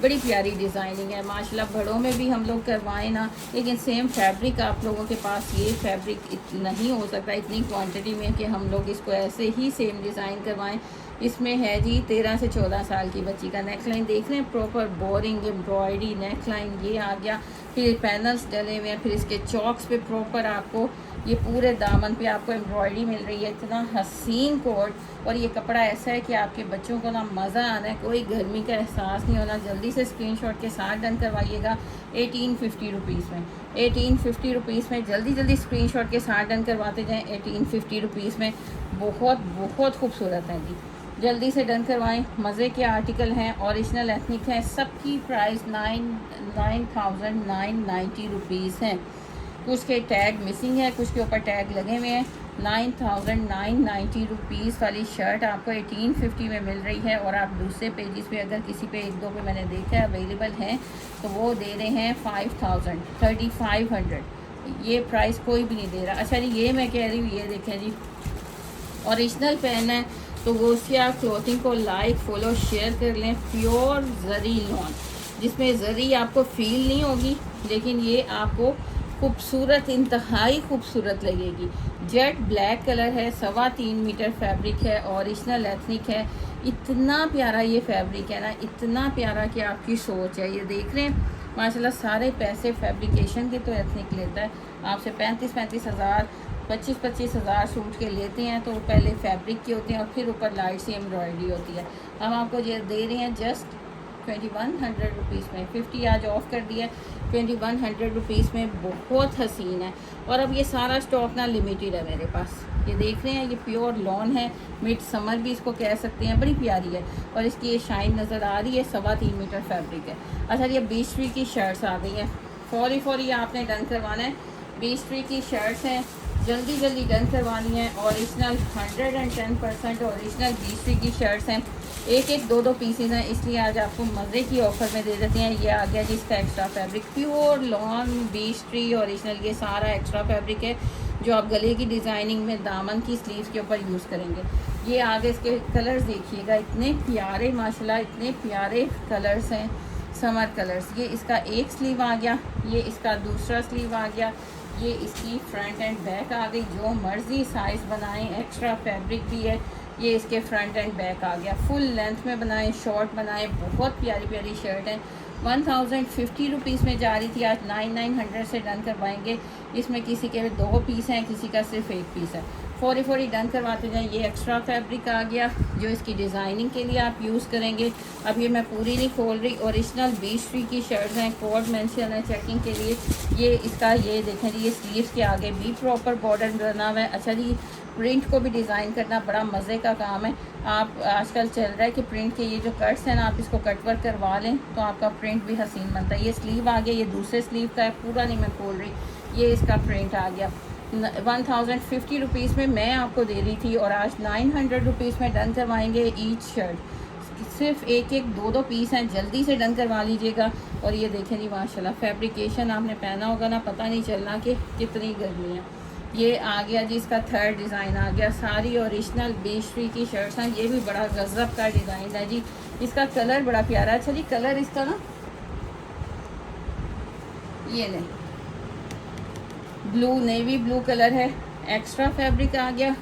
बड़ी प्यारी डिज़ाइनिंग है माशाल्लाह। बड़ों में भी हम लोग करवाएं ना, लेकिन सेम फैब्रिक आप लोगों के पास ये फैब्रिक नहीं हो सकता इतनी क्वांटिटी में कि हम लोग इसको ऐसे ही सेम डिज़ाइन करवाएं। इसमें है जी 13 से 14 साल की बच्ची का नेक लाइन देख रहे हैं, proper boring embroidery neck line ये आ गया। फिर पैनल्स डले हुए हैं, फिर इसके चॉक्स पे प्रॉपर आपको ये पूरे दामन पे आपको एम्ब्रॉयडरी मिल रही है। इतना हसीन कोट, और ये कपड़ा ऐसा है कि आपके बच्चों को ना मज़ा आना है, कोई गर्मी का एहसास नहीं होना। जल्दी से स्क्रीनशॉट के साथ डन करवाइएगा 1850 रुपीज़ में। 1850 रुपीज़ में जल्दी स्क्रीनशॉट के साथ डन करवाते जाएँ। 1850 रुपीज़ में बहुत खूबसूरत है जी। जल्दी से डन करवाएं। मज़े के आर्टिकल हैं, ओरिजिनल एथनिक हैं। सबकी प्राइस 9990 रुपीज़ हैं। कुछ के टैग मिसिंग है, कुछ के ऊपर टैग लगे हुए हैं। 9990 रुपीज़ वाली शर्ट आपको 1850 में मिल रही है। और आप दूसरे पेजेस पे अगर किसी पे 1-2 पे मैंने देखा है अवेलेबल हैं, तो वो दे रहे हैं 5000, 3500। ये प्राइस कोई भी नहीं दे रहा। अच्छा जी, ये मैं कह रही हूँ, ये देखें जी, ओरिजिनल पेन है तो वो उसकी आप क्लोथिंग को लाइक फॉलो शेयर कर लें। प्योर जरी लॉन, जिसमें जरी आपको फील नहीं होगी, लेकिन ये आपको खूबसूरत, इंतहाई खूबसूरत लगेगी। जेट ब्लैक कलर है, 3.25 मीटर फैब्रिक है, ओरिजिनल एथनिक है। इतना प्यारा ये फैब्रिक है ना, इतना प्यारा कि आपकी सोच है। ये देख रहे हैं माशाल्लाह, सारे पैसे फैब्रिकेशन के तो एथनिक लेता है आपसे 35-35 हज़ार, 25-25 हज़ार सूट के लेते हैं, तो पहले फैब्रिक के होते हैं और फिर ऊपर लाइट सी एम्ब्रॉयडरी होती है। हम आपको ये दे रहे हैं जस्ट 2100 रुपीज़ में। 50 आज ऑफ़ कर दिया, 2100 रुपीज़ में। बहुत हसीन है। और अब ये सारा स्टॉक ना लिमिटेड है मेरे पास। ये देख रहे हैं, ये प्योर लॉन है, मिड समर भी इसको कह सकते हैं, बड़ी प्यारी है। और इसकी ये शाइन नज़र आ रही है, 3.25 मीटर फैब्रिक है। अच्छा, ये 20 रुपये की शर्ट्स आ गई हैं। फौरी आपने डन करवाना है। 20 रुपये की शर्ट्स हैं, जल्दी डन करवानी है। ओरिजिनल 110% ओरिजिनल 20 रुपये की शर्ट्स हैं। एक 2 पीसेज हैं, इसलिए आज आपको मज़े की ऑफ़र में दे देते हैं। ये आ गया जिसका एक्स्ट्रा फैब्रिक, प्योर लॉन 20 रुपये ओरिजिनल। ये सारा एक्स्ट्रा फैब्रिक है जो आप गले की डिज़ाइनिंग में दामन की स्लीव्स के ऊपर यूज़ करेंगे। ये आगे इसके कलर्स देखिएगा, इतने प्यारे माशाल्लाह, इतने प्यारे कलर्स हैं, समर कलर्स। ये इसका एक स्लीव आ गया, ये इसका दूसरा स्लीव आ गया, ये इसकी फ्रंट एंड बैक आ गई। जो मर्ज़ी साइज़ बनाएं, एक्स्ट्रा फैब्रिक भी है। ये इसके फ्रंट एंड बैक आ गया। फुल लेंथ में बनाए, शॉर्ट बनाए, बहुत प्यारी प्यारी शर्ट है। 1050 रुपीज़ में जा रही थी, आज 900 से डन करवाएंगे। इसमें किसी के 2 पीस हैं, किसी का सिर्फ 1 पीस है। फौरी डन करवाते जाएँ। ये एक्स्ट्रा फैब्रिक आ गया जो इसकी डिज़ाइनिंग के लिए आप यूज़ करेंगे। अब ये मैं पूरी नहीं खोल रही, ओरिजिनल बीच की शर्ट्स हैं, कोड मेंशन है चेकिंग के लिए। ये इसका ये देखें जी, ये स्लीव्स के आगे भी प्रॉपर बॉर्डर बना हुआ है। अच्छा जी, प्रिंट को भी डिज़ाइन करना बड़ा मज़े का काम है। आप आजकल चल रहा है कि प्रिंट के ये जो कट्स हैं ना, आप इसको कट वर्क करवा लें तो आपका प्रिंट भी हसीन बनता है। ये स्लीव आ गया, ये दूसरे स्लीव का है, पूरा नहीं मैं खोल रही। ये इसका प्रिंट आ गया। 1050 रुपीज़ में मैं आपको दे रही थी और आज 900 रुपीज़ में डन करवाएंगे ईच शर्ट। सिर्फ एक एक दो दो पीस हैं, जल्दी से डन करवा लीजिएगा। और ये देखें जी माशाल्लाह, फैब्रिकेशन आपने पहना होगा ना, पता नहीं चलना कि कितनी गर्मी है। ये आ गया जी, इसका थर्ड डिज़ाइन आ गया। सारी ओरिजिनल बेशरी की शर्ट्स हैं। ये भी बड़ा गज़ब का डिज़ाइन है जी। इसका कलर बड़ा प्यारा है। अच्छा जी, कलर इसका ना ये नहीं, ब्लू, नेवी ब्लू कलर है। एक्स्ट्रा फैब्रिक आ गया,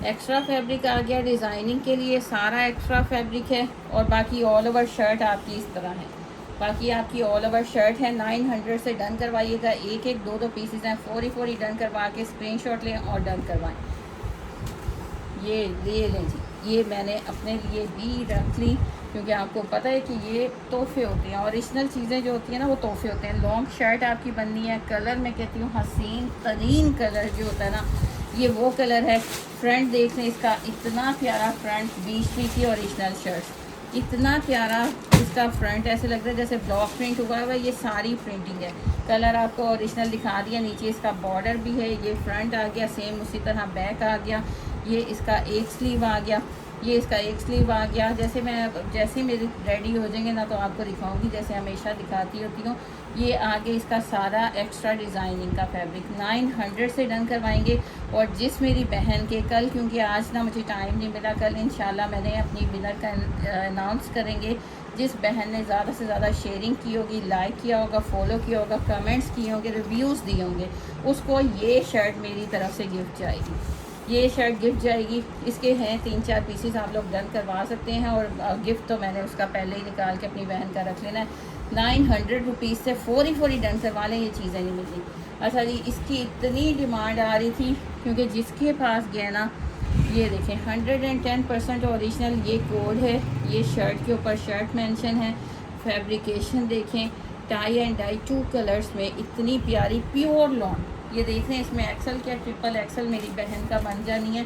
एक्स्ट्रा फैब्रिक आ गया डिज़ाइनिंग के लिए, सारा एक्स्ट्रा फैब्रिक है। और बाकी ऑल ओवर शर्ट आपकी इस तरह है। बाकी आपकी ऑल ओवर शर्ट है। 900 से डन करवाइएगा। एक एक दो दो पीसेस हैं, फौरी डन करवा के स्क्रीनशॉट लें और डन करवाएं। ये ले लें जी, ये मैंने अपने लिए भी रख ली क्योंकि आपको पता है कि ये तोहफे होते हैं। ओरिजिनल चीज़ें जो होती हैं ना, वो तोहफे होते हैं। लॉन्ग शर्ट आपकी बननी है। कलर मैं कहती हूँ हसीन तरीन कलर जो होता है ना, ये वो कलर है। फ्रंट देख लें इसका, इतना प्यारा फ्रंट, 20 की ओरिजिनल शर्ट, इतना प्यारा इसका फ्रंट, ऐसे लग रहा है जैसे ब्लॉक प्रिंट हुआ है। ये सारी प्रिंटिंग है। कलर आपको ओरिजिनल दिखा दिया। नीचे इसका बॉर्डर भी है। ये फ्रंट आ गया, सेम उसी तरह बैक आ गया। ये इसका एक स्लीव आ गया, ये इसका एक स्लीव आ गया। जैसे मेरे रेडी हो जाएंगे ना तो आपको दिखाऊंगी, जैसे हमेशा दिखाती होती हूँ। ये आगे इसका सारा एक्स्ट्रा डिज़ाइनिंग का फैब्रिक 900 से डन करवाएंगे। और जिस मेरी बहन के कल, क्योंकि आज ना मुझे टाइम नहीं मिला, कल इंशाल्लाह मैंने अपनी विनर का अनाउंस करेंगे। जिस बहन ने ज़्यादा से ज़्यादा शेयरिंग की होगी, लाइक किया होगा, फॉलो किया होगा, कमेंट्स किए होंगे, रिव्यूज़ दिए होंगे, उसको ये शर्ट मेरी तरफ से गिफ्ट जाएगी। ये शर्ट गिफ्ट जाएगी। इसके हैं 3-4 पीसेस, आप लोग डन करवा सकते हैं। और गिफ्ट तो मैंने उसका पहले ही निकाल के अपनी बहन का रख लेना है। 900 रुपीज़ से फौरी डन करवा लें, ये चीज़ें नहीं मिलती। अच्छा जी, इसकी इतनी डिमांड आ रही थी क्योंकि जिसके पास गया ना, ये देखें 110% ओरिजिनल ये कोड है। ये शर्ट के ऊपर शर्ट मेंशन है। फैब्रिकेशन देखें, टाई एंड डाई 2 कलर्स में, इतनी प्यारी प्योर लॉन। ये देख रहे हैं, इसमें एक्सल क्या ट्रिपल एक्सल मेरी बहन का बन जानी है।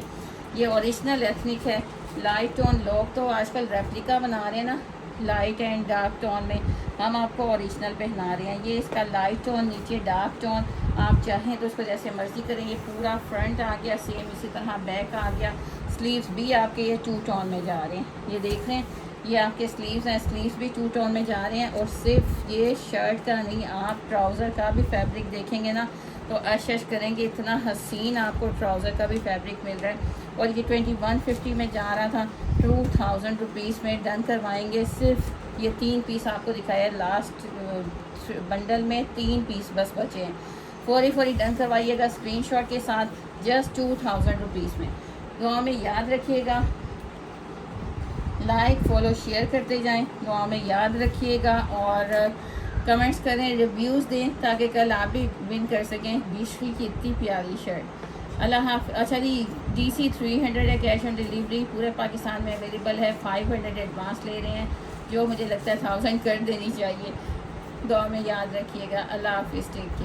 ये ओरिजिनल एथनिक है। लाइट टोन, लोग तो आजकल रेप्लिका बना रहे हैं ना, लाइट एंड डार्क टोन में, हम आपको ओरिजिनल पहना रहे हैं। ये इसका लाइट टोन, नीचे डार्क टोन, आप चाहें तो उसको जैसे मर्ज़ी करें। ये पूरा फ्रंट आ गया, सेम इसी तरह बैक आ गया। स्लीव्स भी आपके ये 2 टोन में जा रहे हैं। ये देख रहे हैं, ये आपके स्लीव्स हैं, स्लीव्स भी 2 टोन में जा रहे हैं। और सिर्फ ये शर्ट का नहीं, आप ट्राउज़र का भी फैब्रिक देखेंगे ना तो अश करेंगे, इतना हसीन आपको ट्राउज़र का भी फैब्रिक मिल रहा है। और ये 2150 में जा रहा था, 2000 रुपीज़ में डन करवाएंगे। सिर्फ ये 3 पीस आपको दिखाया, लास्ट बंडल में 3 पीस बस बचे हैं। फौरी डन करवाइएगा स्क्रीनशॉट के साथ, जस्ट 2000 रुपीज़ में। दुआ में याद रखिएगा, लाइक फॉलो शेयर करते जाएं, दुआ में याद रखिएगा। और कमेंट्स करें, रिव्यूज़ दें ताकि कल आप भी विन कर सकें 20 की इतनी प्यारी शर्ट। अल्लाह हाफ़िज़। अच्छा जी, DC 300 है, कैश ऑन डिलीवरी पूरे पाकिस्तान में अवेलेबल है। 500 एडवांस ले रहे हैं, जो मुझे लगता है 1000 कर देनी चाहिए। दुआ में याद रखिएगा। अल्लाह हाफ़िज़, टेक केयर।